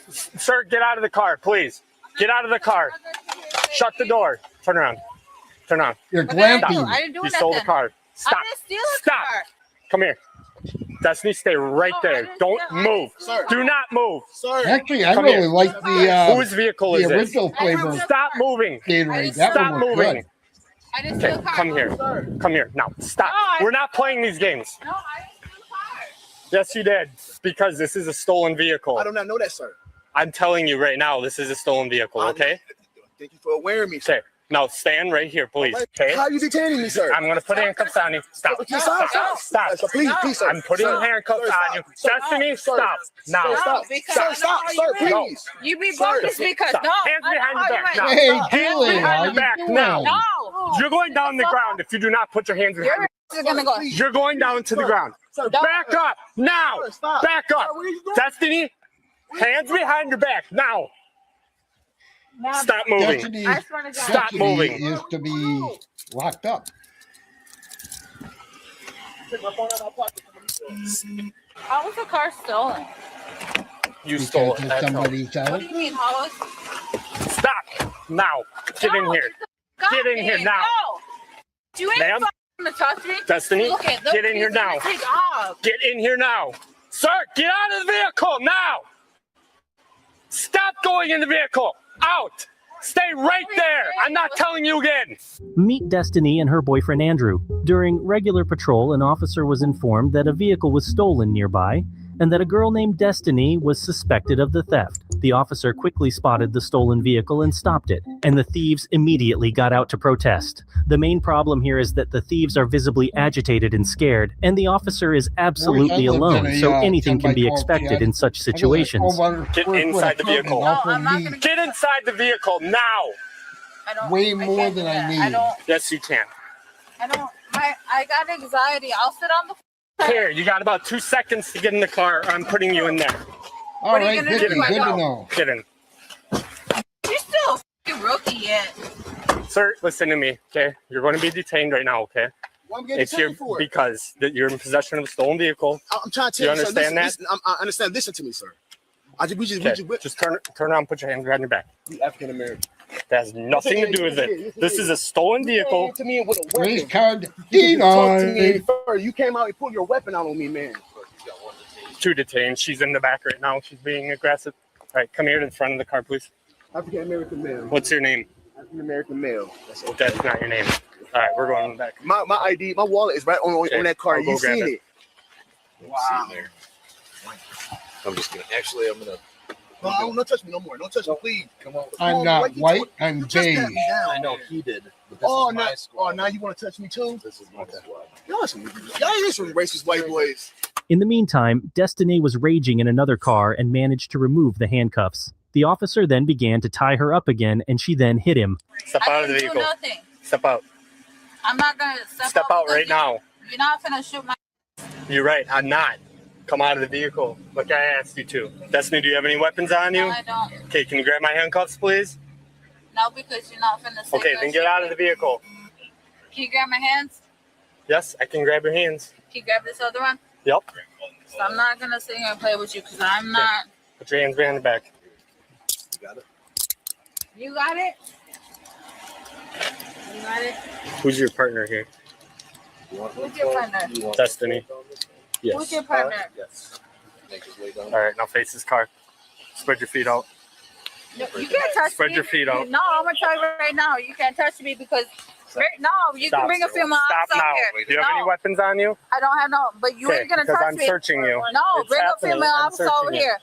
Sir, get out of the car, please. Get out of the car. Shut the door. Turn around. Turn on. You're glamping. I didn't do nothing. You stole the car. Stop. I didn't steal a Stop. car. Come here. Destiny, stay right there. Don't move. Sir. Do not move. Sir. Actually, I Come really here. like the Whose vehicle is the this? original flavor. Stop moving. Gatorade. That Stop one was moving. good. I didn't steal Okay, a car. come here. Come here. Now, stop. We're not playing these games. No, I didn't steal a car. Yes, you did. Because this is a stolen vehicle. I do not know that, sir. I'm telling you right now, this is a stolen vehicle, okay? Thank you for awareing me, sir. Okay. Now, stand right here, please. Okay? How are you detaining me, sir? I'm going to put handcuffs on you. Stop. Stop. Stop. Sir, please, sir. I'm putting handcuffs on you. Destiny, stop. Now. Sir, stop. Sir, stop. Sir, please. You be bogus because Stop. no. Hands behind your back now. Hey, Hands Julie, behind how your you back doing? now. No. You're going down the ground if you do not put your hands behind your You're gonna go. You're going down to the ground. Back up now. Back up. Destiny, hands behind your back now. Stop moving. Destiny, Stop Destiny moving. is to be locked up. How was the car stolen? You stole it. Because That's all. somebody's What out. do you mean, how was? Stop now. Get in here. Get in here now. No. Do you ain't Ma'am? fucking touch me? Destiny, Look, get in here he's now. gonna take off. Get in here now. Sir, get out of the vehicle now. Stop going in the vehicle. Out. Stay right there. I'm not telling you again. Meet Destiny and her boyfriend Andrew. During regular patrol, an officer was informed that a vehicle was stolen nearby and that a girl named Destiny was suspected of the theft. The officer quickly spotted the stolen vehicle and stopped it, and the thieves immediately got out to protest. The main problem here is that the thieves are visibly agitated and scared, and the officer is absolutely alone, so anything can be expected in such situations. Get inside the vehicle. No, I'm not gonna Get inside the vehicle now. I don't. Way I more can't than do I that. need. I don't. Yes, you can. I don't. I got anxiety. I'll sit on the. Here, you got about 2 seconds to get in the car. I'm putting you in there. All What are right, you gonna good, do? good I to don't- know. Get in. You're still a fucking rookie yet. Sir, listen to me, okay? You're going to be detained right now, okay? What am I getting If you're detained for? because that you're in possession of a stolen vehicle. I'm trying to You tell you, sir. understand that? Listen, I understand. Listen to me, sir. We Just turn around, put your hands behind your back. We African American. That has nothing to do with it. This is a stolen vehicle. To me with a weapon. Race card You talk to me denied. first. You came out and pulled your weapon out on me, man. Two detained. She's in the back right now. She's being aggressive. All right, come here to the front of the car, please. African American male. What's your name? African American male. That's okay. That's not your name. All right, we're going in the back. My ID, my wallet is right on that car. I'll go You grab seen it. it? Wow. I'm just gonna. Actually, I'm gonna. No, don't touch me no more. Don't touch me, please. Come on. I'm not white, I'm Just pat beige. me down. I know he did. But this Oh, is now, my squad. now you want to touch me too? This is my squad. Y'all some racist white boys. In the meantime, Destiny was raging in another car and managed to remove the handcuffs. The officer then began to tie her up again, and she then hit him. Step I out of the didn't do vehicle. nothing. Step out. I'm not gonna Step out right now. You're not gonna shoot my. You're right. I'm not. Come out of the vehicle. Like I asked you to. Destiny, do you have any weapons on you? No, I don't. Okay, can you grab my handcuffs, please? No, because you're not finna say. Okay, then get out of the vehicle. Can you grab my hands? Yes, I can grab your hands. Can you grab this other one? Yep. So I'm not gonna sit here and play with you because I'm not. Put your hands behind the back. You got it. You got it? You got it? Who's your partner here? Who's your partner? Destiny. Yes. Who's your partner? Yes. All right, now face this car. Spread your feet out. No, you can't touch Spread me. your feet out. No, I'm gonna tell you right now. You can't touch me because you Stop. can bring a female Stop out now. here. Do you have any weapons on you? I don't have no, but you ain't gonna because touch I'm me. searching you. No, It's bring happening. a female I'm officer searching over you. here.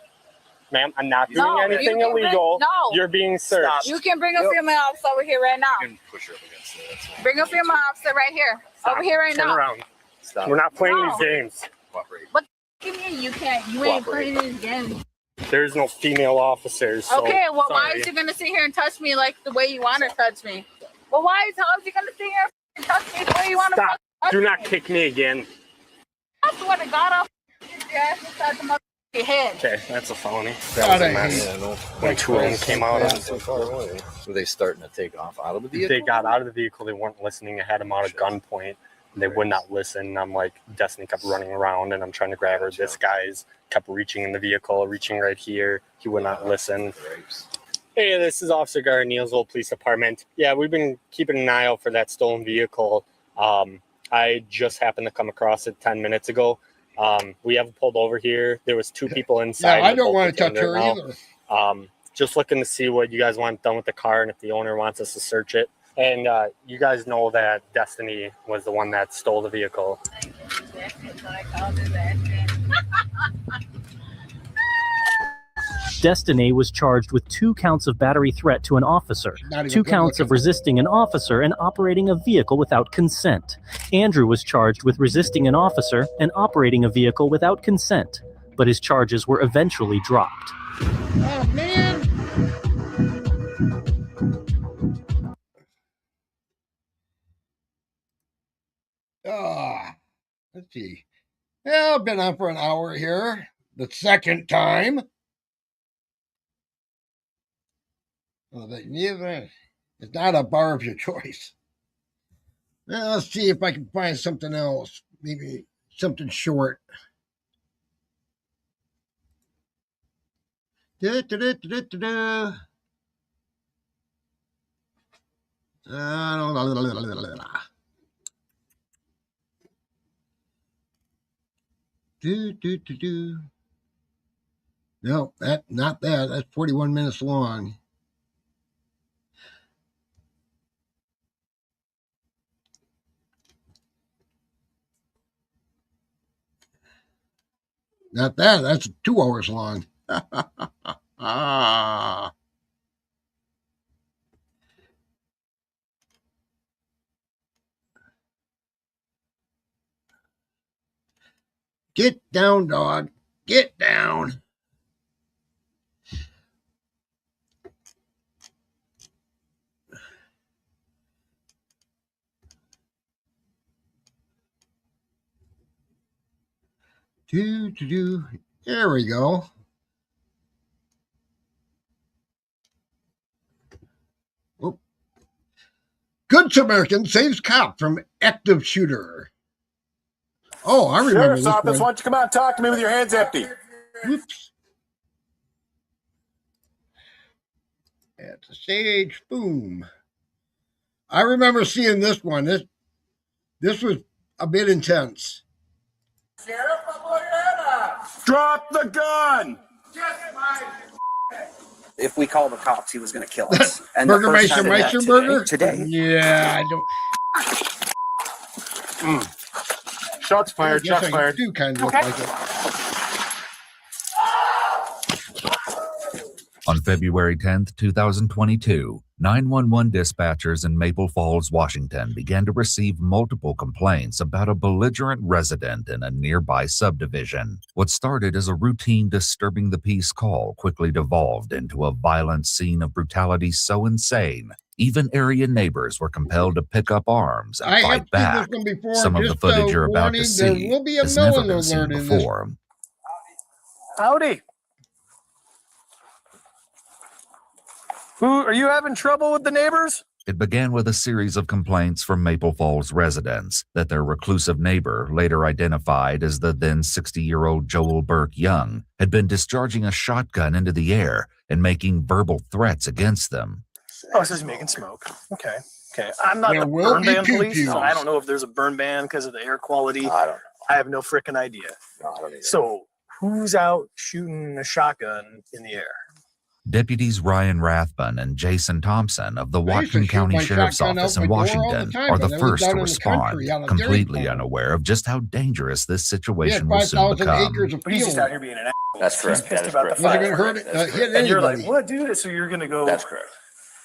Ma'am, I'm not doing No, anything you can illegal. bring- no. You're being searched. You can bring a female officer over here right now. Push her up against it. Bring a female officer right here. Over here right Turn now. around. We're not playing No. these games. But give me, you can't. You ain't playing these games. There's no female officers. So Okay, well, why sorry. is you gonna sit here and touch me like the way you want to touch me? Well, how is you gonna sit here and touch me the way you want to Stop. touch Do me? not kick me again. I swear to God, I'll get your ass inside the motherfucking head. Okay, that's a felony. God, That was a I mess. hate When two of them came out, Were they starting to take off out of the vehicle? they got out of the vehicle. They weren't listening. I had them out at gunpoint. They would not listen. I'm like, Destiny kept running around, and I'm trying to grab her. This guy's kept reaching in the vehicle, reaching right here. He would not listen. Hey, this is Officer Gar, Neilsville Police Department. Yeah, we've been keeping an eye out for that stolen vehicle. I just happened to come across it 10 minutes ago. We have pulled over here. There was two people inside. Yeah, I don't want to touch her either. Just looking to see what you guys want done with the car and if the owner wants us to search it. And you guys know that Destiny was the one that stole the vehicle. Destiny was charged with 2 counts of battery threat to an officer, Not even 2 good counts of resisting an officer and operating a vehicle without consent. Andrew was charged with resisting an officer and operating a vehicle without consent, but his charges were eventually dropped. Oh, man. Let's see. Yeah, I've been on for an hour here. The second time. Well, it's not a bar of your choice. Well, let's see if I can find something else. Maybe something short. No, not that. That's 41 minutes long. Not that. That's 2 hours long. Get down, dog. Get down. There we go. Oh. Good Samaritan saves cop from active shooter. Oh, I remember Sheriff's this office, one. why don't you come out and talk to me with your hands empty? Whoops. At the stage, boom. I remember seeing this one. This was a bit intense. Drop the gun! If we call the cops, he was going to kill us. And the Burger first time Meister that Burger? today. Yeah, I don't. Shots fired, I guess shots I fired. do kind of look like it. On February 10th, 2022, 911 dispatchers in Maple Falls, Washington began to receive multiple complaints about a belligerent resident in a nearby subdivision. What started as a routine disturbing the peace call quickly devolved into a violent scene of brutality so insane, even area neighbors were compelled to pick up arms and I have fight seen this back. one before. Some of the Just, footage you're about warning, to there see will be a has never melon been seen alert in this. before. Howdy. Who are you having trouble with the neighbors? It began with a series of complaints from Maple Falls residents that their reclusive neighbor, later identified as the then 60-year-old Joel Burke Young, had been discharging a shotgun into the air and making verbal threats against them. Oh, so he's making smoke. Okay. Okay. I'm not There the will burn be ban police, pew-pews. so I don't know if there's a burn ban because of the air quality. I don't know. I have no freaking idea. No, I don't either. So who's out shooting a shotgun in the air? Deputies Ryan Rathbun and Jason Thompson of the I used to Whatcom shoot County my Sheriff's shotgun Office out in my door all the Washington time, are but the I was first down to in the respond, country on a dairy completely farm. unaware of just how dangerous this We situation had will soon 5,000 become. acres of But he's just field. out here being an asshole. That's correct. He's pissed That is about correct. the Wasn't fire. gonna hurt it, That's hit And you're like, anybody. what, dude? So you're gonna go. That's correct.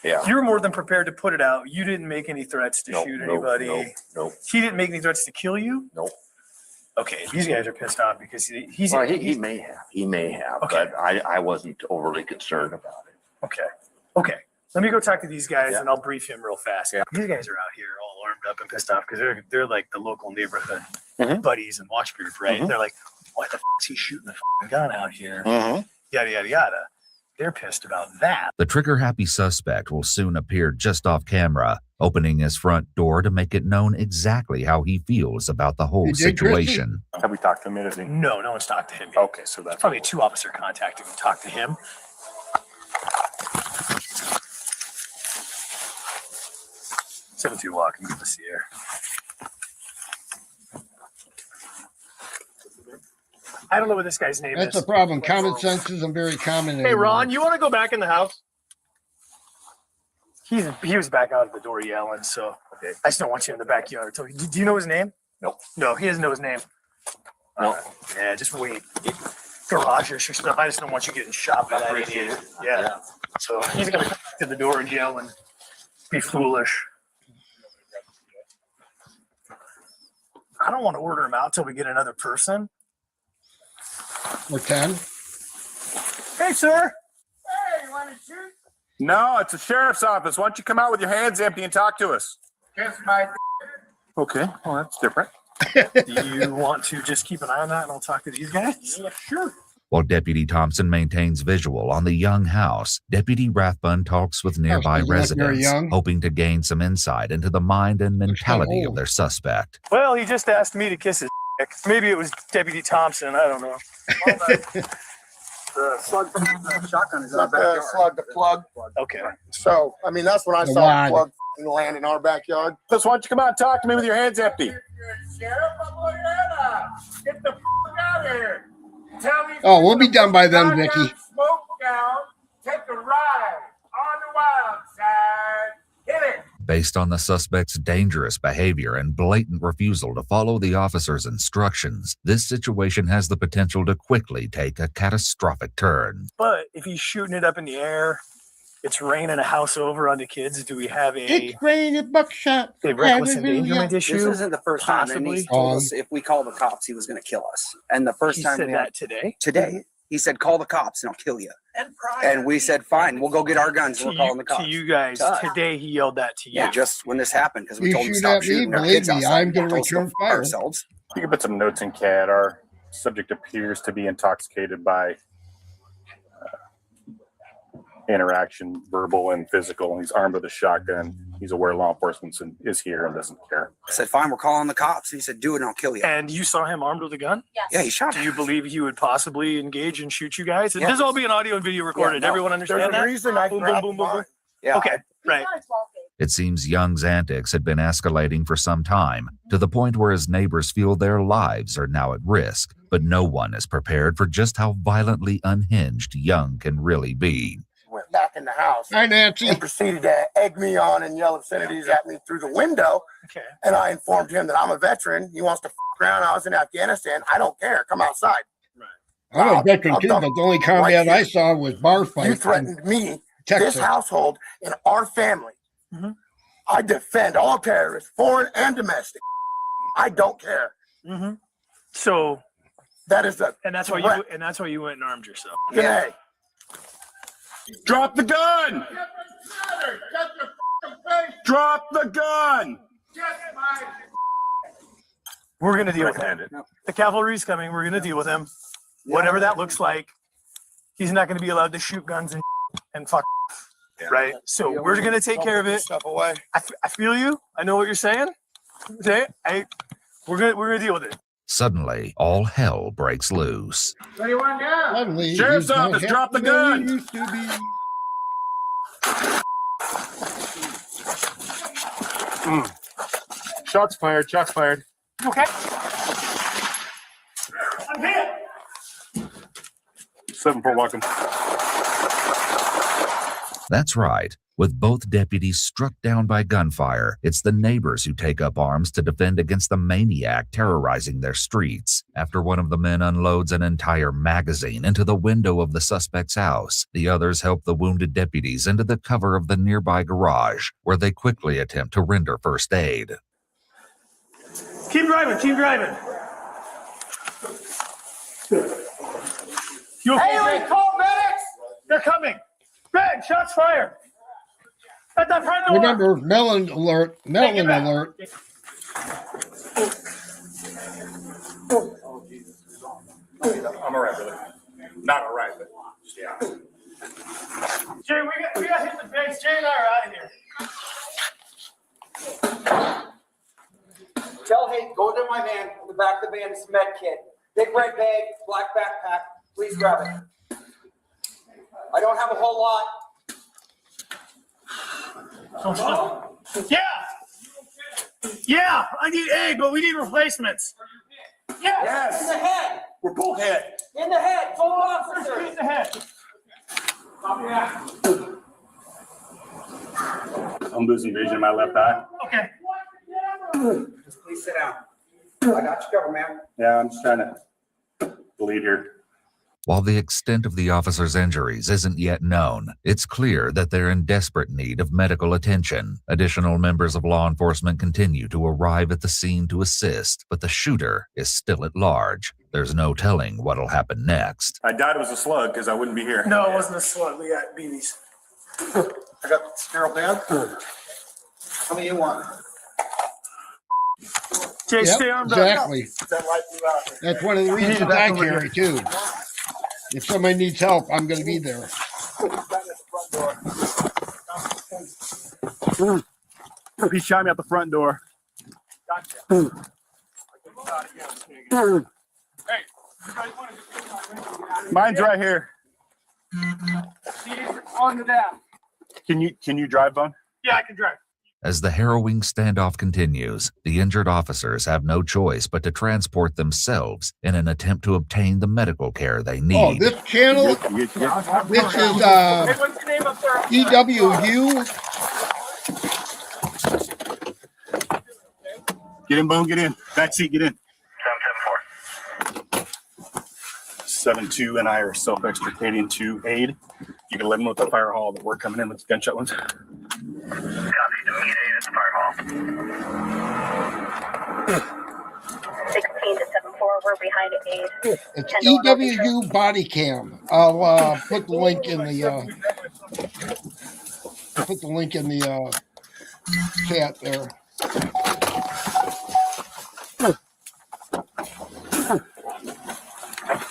Yeah. You were more than prepared to put it out. You didn't make any threats to Nope, shoot nope, anybody. nope, nope. He didn't make any threats to kill you. Nope. Okay, these guys are pissed off because he's. Well, he may have. He may have, Okay. but I wasn't overly concerned about it. Okay. Okay. Let me go talk to these guys Yeah. and I'll brief him real fast. Yeah. These guys are out here all armed up and pissed off because they're like the local neighborhood Mhm. buddies and watch group, right? Mhm. They're like, what the f is he shooting the f***ing gun out here? Mm-hmm. Yada yada yada. They're pissed about that. The trigger-happy suspect will soon appear just off camera, opening his front door to make it known exactly how he feels about the whole You did, Christy? situation. Have we talked to him yet? No, no one's talked to him yet. Okay, so that's Probably 2 officer contacted and talked to him. 7-2 walk and give us the air. I don't know what this guy's name That's is. the problem. Common sense isn't very common Hey, anymore. Ron, you want to go back in the house? He was back out of the door yelling, so I just don't want you in the backyard. So, do you know his name? Nope. No, he doesn't know his name. No. Yeah, just wait. Garage-ish or something. I just don't want you getting shot by that idiot. Yeah. So he's gonna come to the door and yell and be foolish. I don't want to order him out till we get another person. Or 10. Hey, sir. Hey, you want to shoot? No, it's the sheriff's office. Why don't you come out with your hands empty and talk to us? Kiss my. Okay, well, that's different. Do you want to just keep an eye on that and I'll talk to these guys? Yeah, sure. While Deputy Thompson maintains visual on the Young house, Deputy Rathbun talks with nearby you look very residents, young. hoping to gain some insight into the mind and mentality of old. their suspect. Well, he just asked me to kiss his dick. Maybe it was Deputy Thompson. I don't know. The slug from the shotgun is in our Not the backyard. slug, the plug. Okay. So, I mean, that's when I The saw wad. the plug land in our backyard. Just why don't you come out and talk to me with your hands empty? Sheriff, I'm looking at that. Get the f out of here. Tell me. Oh, we'll be done by then, Goddamn Vicky. Smoke down. Take a ride on the wild side. Hit it. Based on the suspect's dangerous behavior and blatant refusal to follow the officer's instructions, this situation has the potential to quickly take a catastrophic turn. But if he's shooting it up in the air, it's raining a house over onto kids. Do we have It's a raining buckshot. reckless Hallelujah. endangerment issue? This isn't the first time. And he Possibly. told us if we call the cops, he was going to kill us. And the first He time said we that had, today. today, he said, call the cops and I'll kill you. And we said, fine, we'll go get our guns. To We're calling the you, cops. to you guys, To us. today he yelled that to you. Yeah, just when this happened, because we You told him to shoot stop at me, shooting our believe kids me, outside. I'm We gonna told us to return fuck fire. ourselves. You can put some notes in CAD. Our subject appears to be intoxicated by interaction, verbal and physical. He's armed with a shotgun. He's aware law enforcement is here and doesn't care. I said, fine, we're calling the cops. He said, do it and I'll kill you. And you saw him armed with a gun? Yes. Yeah, he shot Do him. you believe he would possibly engage and shoot you guys? Yeah. This will all be an audio and video recorded. Yeah, no. Everyone understand There's that? a reason I Boom, boom, grabbed boom, boom, boom. mine. Yeah. Okay, right. It seems Young's antics had been escalating for some time, to the point where his neighbors feel their lives are now at risk, but no one is prepared for just how violently unhinged Young can really be. Went back in the house Hi, Nancy. and proceeded to egg me on and yell obscenities at me through the window. Okay. And I informed him that I'm a veteran. He wants to f around. I was in Afghanistan. I don't care. Come outside. I'm a veteran too, but the only combat I saw was bar fights. You threatened me, Texas. this household, and our family. Mhm. I defend all terrorists, foreign and domestic. I don't care. Mm-hmm. So, That is a and that's why threat. you went and armed yourself. Yeah. Drop the gun! Drop the gun! We're gonna deal with him. The cavalry's coming. We're gonna deal with him. Whatever that looks like. He's not gonna be allowed to shoot guns and fuck. Right. So we're gonna take care of it. Stuff away. I feel you. I know what you're saying. Okay. We're gonna deal with it. Suddenly, all hell breaks loose. What do you want now? Suddenly, Sheriff's he's no office, half drop the man he gun. used to be. Shots fired. Shots fired. Okay. I'm here. 7-4 welcome. That's right. With both deputies struck down by gunfire, it's the neighbors who take up arms to defend against the maniac terrorizing their streets. After one of the men unloads an entire magazine into the window of the suspect's house, the others help the wounded deputies into the cover of the nearby garage, where they quickly attempt to render first aid. Keep driving. Keep driving. You okay, Greg? Call medics. They're coming. Greg, shots fired. At the front door. Remember, melon alert. Melon alert. I'm alright, brother. Not alright, but yeah. Jay, we got hit in the face. Jay and I are out of here. Tell Hank, go to my van, in the back of the van, it's a med kit. Big red bag, black backpack. Please grab it. I don't have a whole lot. Yeah. Yeah, I need aid, but we need replacements. Yes. In the head. We're both hit. In the head. Full officer. In the head. I'm losing vision in my left eye. Okay. Just please sit down. I got you covered, man. Yeah, I'm just trying to bleed here. While the extent of the officer's injuries isn't yet known, it's clear that they're in desperate need of medical attention. Additional members of law enforcement continue to arrive at the scene to assist, but the shooter is still at large. There's no telling what'll happen next. I doubt it was a slug because I wouldn't be here. No, it wasn't a slug. We got BBs. I got sterile band. How many you want? Jay, Yep, stay armed exactly. up. That's one of the reasons I carry too. If somebody needs help, I'm going to be there. He shot me at the front door. Hey. Mine's right here. On the down. Can you drive, Bone? Yeah, I can drive. As the harrowing standoff continues, the injured officers have no choice but to transport themselves in an attempt to obtain the medical care they need. Oh, this channel, this is Hey, what's the name up there? EWU. Get in, Bone. Get in. Back seat. Get in. 7-2 and I are self-extricating to aid. You can let them know with the fire hall that we're coming in with gunshot wounds. Copy. Immediate aid at the fire hall. 16 to 7-4, we're behind aid. It's EWU body cam. I'll put the link in the chat there.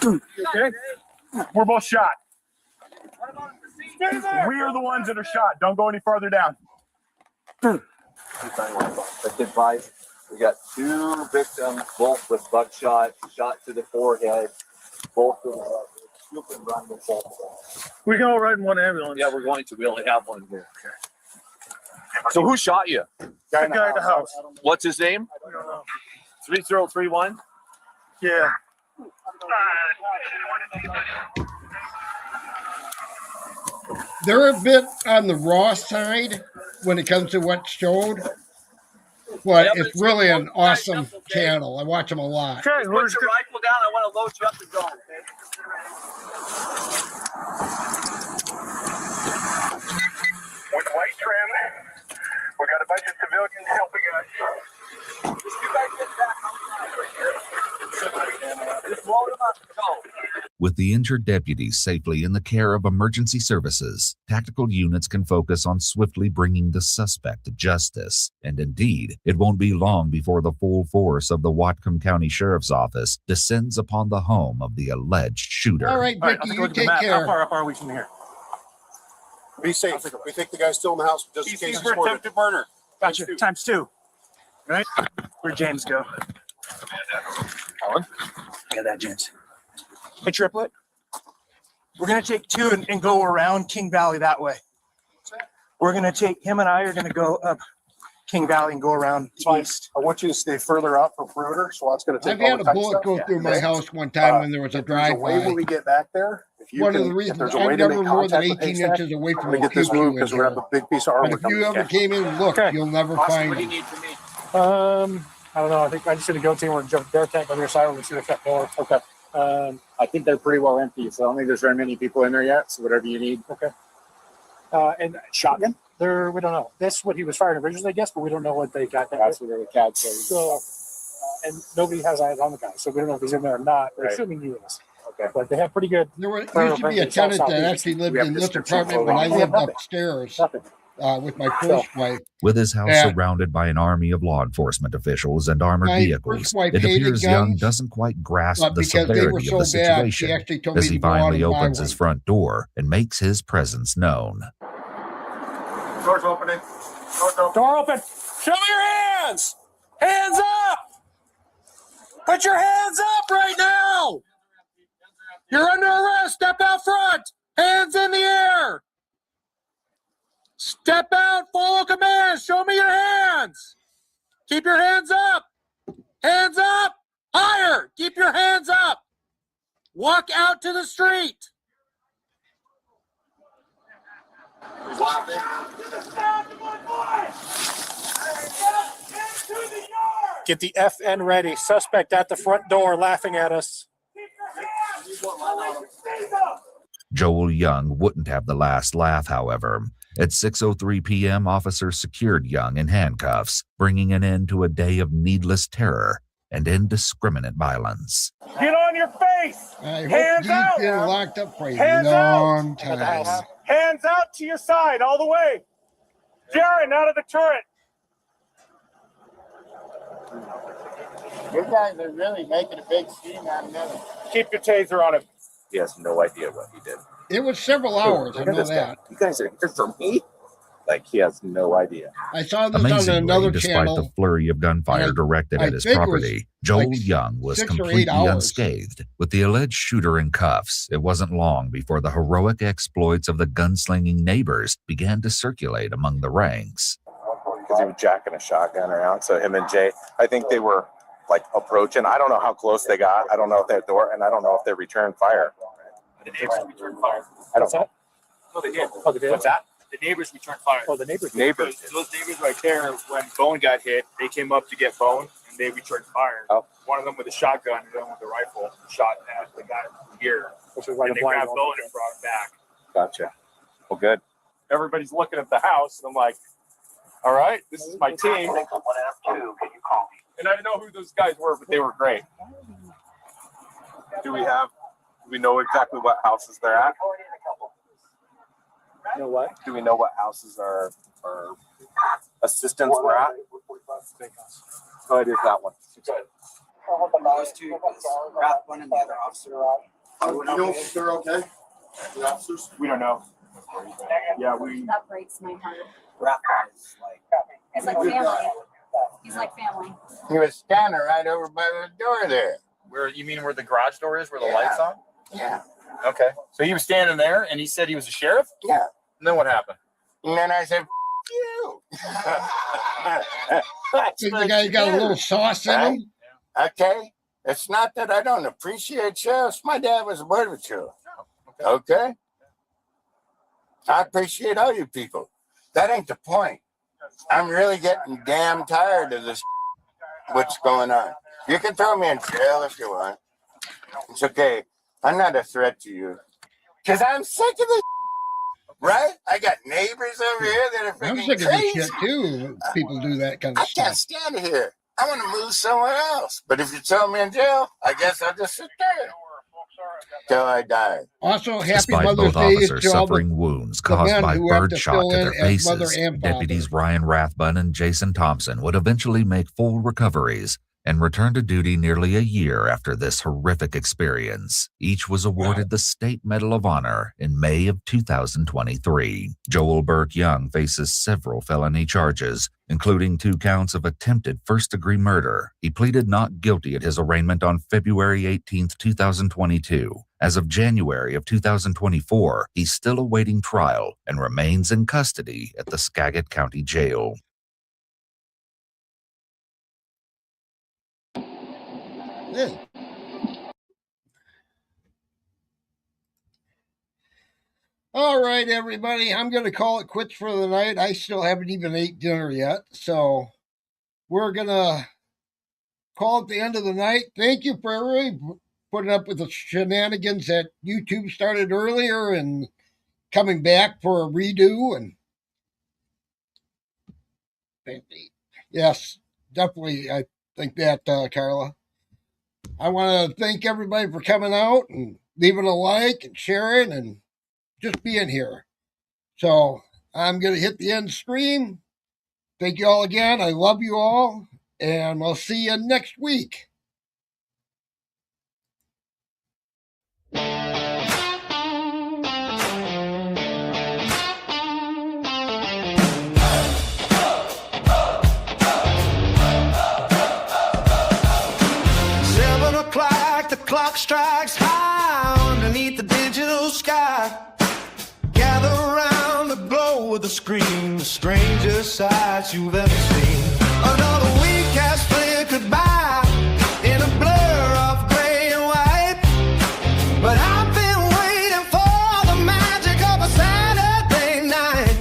Okay. We're both shot. We are the ones that are shot. Don't go any farther down. Advice. We got 2 victims, both with buckshot, shot to the forehead. Both of them. You can run with both of them. We can all ride in one ambulance. Yeah, we're going to. We only have one here. Okay. So who shot you? Guy in the house. What's his name? I don't know. 3031? Yeah. They're a bit on the raw side when it comes to what's showed, but it's really an awesome channel. I watch them a lot. Okay, put your rifle down. I want to load you up and go. Okay. With white trim, we got a bunch of civilians helping us. You guys get back. Just load them up and go. With the injured deputies safely in the care of emergency services, tactical units can focus on swiftly bringing the suspect to justice. And indeed, it won't be long before the full force of the Whatcom County Sheriff's Office descends upon the home of the alleged shooter. All right, Vicky, you take care. How far are we from here? Be safe. We think the guy's still in the house just in case. For attempted murder. Gotcha. Times 2. Right? Where'd James go? Alan? I got that, James. Hey, Triplet. We're going to take 2 and go around King Valley that way. We're going to take him and I are going to go up King Valley and go around east. I want you to stay further out from perimeter, so that's going to take I've had a bullet go through my house one time when there was a drive-by. Way when we get back there, if you one can, of the reasons if there's a I'm way to never make more than contact with 18 Haystack, inches away from I'm gonna a get this moved because we're gonna have a big piece of armor. But if you ever came in and looked, you'll never find What do you it. need from me? I don't know. I think I just need to go to and jump bear tank on the other side and see the front door. Okay. I think they're pretty well empty, so I don't think there's very many people in there yet. So whatever you need. Okay. And shotgun? We don't know. That's what he was firing originally, I guess, but we don't know what they got. That's what the cat said. So, and nobody has eyes on the guy, so we don't know if he's in there or not. They're assuming he is. Okay. But they have pretty good. There used to be a tenant that actually lived in this apartment when I lived upstairs with my first wife. With his house surrounded by an army of law enforcement officials and armored vehicles, it appears Young doesn't quite grasp the severity of the situation as he finally opens his front door and makes his presence known. Door's opening. Door open. Show me your hands. Hands up. Put your hands up right now. You're under arrest. Step out front. Hands in the air. Step out. Follow commands. Show me your hands. Keep your hands up. Hands up. Higher. Keep your hands up. Walk out to the street. Get the FN ready. Suspect at the front door laughing at us. Joel Young wouldn't have the last laugh, however. At 6:03 p.m., officers secured Young in handcuffs, bringing an end to a day of needless terror and indiscriminate violence. Get on your face. I Hands hope out. you've been locked up for a Hands long out. time. Hands out to your side all the way. Jaron, out of the turret. You guys are really making a big scene out of nothing. Keep your taser on him. He has no idea what he did. It was several hours. I know that. You guys are here for me? Like, he has no idea. I saw this on Amazingly, another despite channel. the flurry of gunfire directed at his think it was property, Joel like Young was 6 or 8 completely hours. unscathed. With the alleged shooter in cuffs, it wasn't long before the heroic exploits of the gunslinging neighbors began to circulate among the ranks. Because he was jacking a shotgun around. So him and Jay, I think they were like approaching. I don't know how close they got. I don't know if they're door, and I don't know if they returned fire. The neighbors returned fire. I don't know. No, they did. Oh, they did? What's that? The neighbors returned fire. Oh, the neighbors. Neighbors. Those neighbors right there, when Bone got hit, they came up to get Bone, and they returned fire. Oh. One of them with a shotgun, and the other with a rifle, shot at the guy here. Which was like and a they blind grabbed one. Bone and brought him back. Gotcha. Well, good. Everybody's looking at the house, and I'm like, all right, this is my team. And I didn't know who those guys were, but they were great. Do we know exactly what houses they're at? You know what? Do we know what houses our assistants were at? Oh, it is that one. Those two, Rathbun and the other officer. You know if they're okay? The officers? We don't know. Yeah, we. That breaks my heart. Rathbun is like. It's like family. He's like family. He was standing right over by the door there. Where you mean where the garage door is, where the lights on? Yeah. Okay. So he was standing there and he said he was a sheriff? Yeah. And then what happened? And then I said, you. Think the guy got a little sauce in him? Okay. It's not that I don't appreciate sheriffs. My dad was a border patrol. Okay. I appreciate all you people. That ain't the point. I'm really getting damn tired of this. What's going on? You can throw me in jail if you want. It's okay. I'm not a threat to you. Because I'm sick of this. Right? I got neighbors over here that are I'm freaking sick of crazy. this shit too. People do that kind of I can't stuff. stand it here. I want to move somewhere else. But if you throw me in jail, I guess I'll just sit there till I die. Also, happy Despite Mother's both Day officers to all suffering wounds the caused men by who have to birdshot fill to in their as mother faces, and father. deputies Ryan Rathbun and Jason Thompson would eventually make full recoveries and return to duty nearly a year after this horrific experience. Each was awarded the State Medal of Honor in May of 2023. Joel Burke Young faces several felony charges, including 2 counts of attempted first-degree murder. He pleaded not guilty at his arraignment on February 18, 2022. As of January of 2024, he's still awaiting trial and remains in custody at the Skagit County Jail. Yeah. All right, everybody. I'm going to call it quits for the night. I still haven't even ate dinner yet. So we're going to call it the end of the night. Thank you for everybody putting up with the shenanigans that YouTube started earlier and coming back for a redo. And yes, definitely. I think that, Carla. I want to thank everybody for coming out and leaving a like and sharing and just being here. So I'm going to hit the end stream. Thank you all again. I love you all. And we'll see you next week. The clock strikes high underneath the digital sky. Gather around the glow of the screen, the strangest sights you've ever seen. Another week has flickered by in a blur of gray and white. But I've been waiting for the magic of a Saturday night.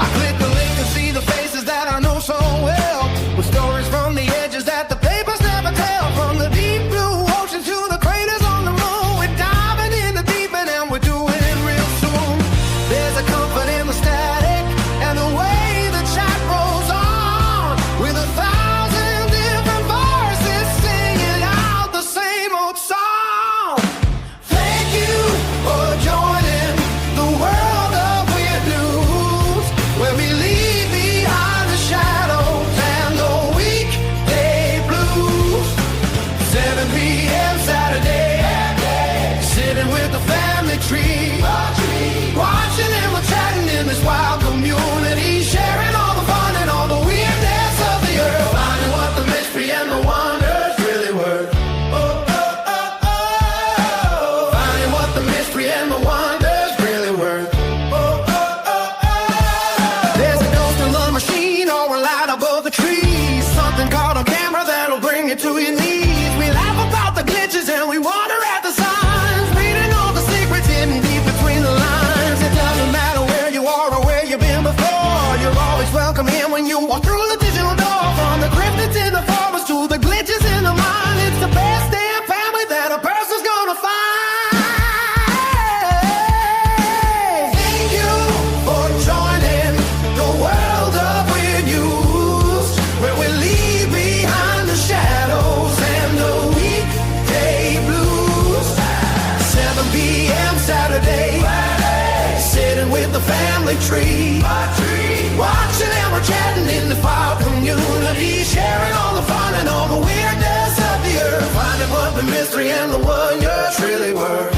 I click the link to see the faces that I know so well, with stories from the edges that the papers never tell. From the deep blue to the craters on the moon, we're diving in the deep end and we're doing it real soon. There's a comfort in the static and the way the chat rolls on, with 1,000 different voices singing out the same old song. Thank you for joining the world of weird news, where we leave behind the shadows and the weekday blues. 7 p.m. Saturday, sitting with the family tree, watching and we're chatting in this wild community, sharing all the fun and all the weirdness of the earth, finding what the mystery and the wonders really were. Finding what the mystery and the wonders really were. There's a ghost in the machine or a light above the trees, something caught on camera that'll bring you to your knees. We laugh about the glitches and we wonder at the signs, reading all the secrets hidden deep between the lines. It doesn't matter where you are or where you've been before, you're always welcome here when you walk through the digital door. From the cryptids in the forest to the glitches in the mind, it's the best damn family that a person's gonna find. Thank you for joining the world of weird news, where we leave behind the shadows and the weekday blues. 7 p.m. Saturday, sitting with the family tree, watching and we're chatting in the file community, sharing all the fun and all the weirdness of the earth, finding what the mystery and the wonders really were.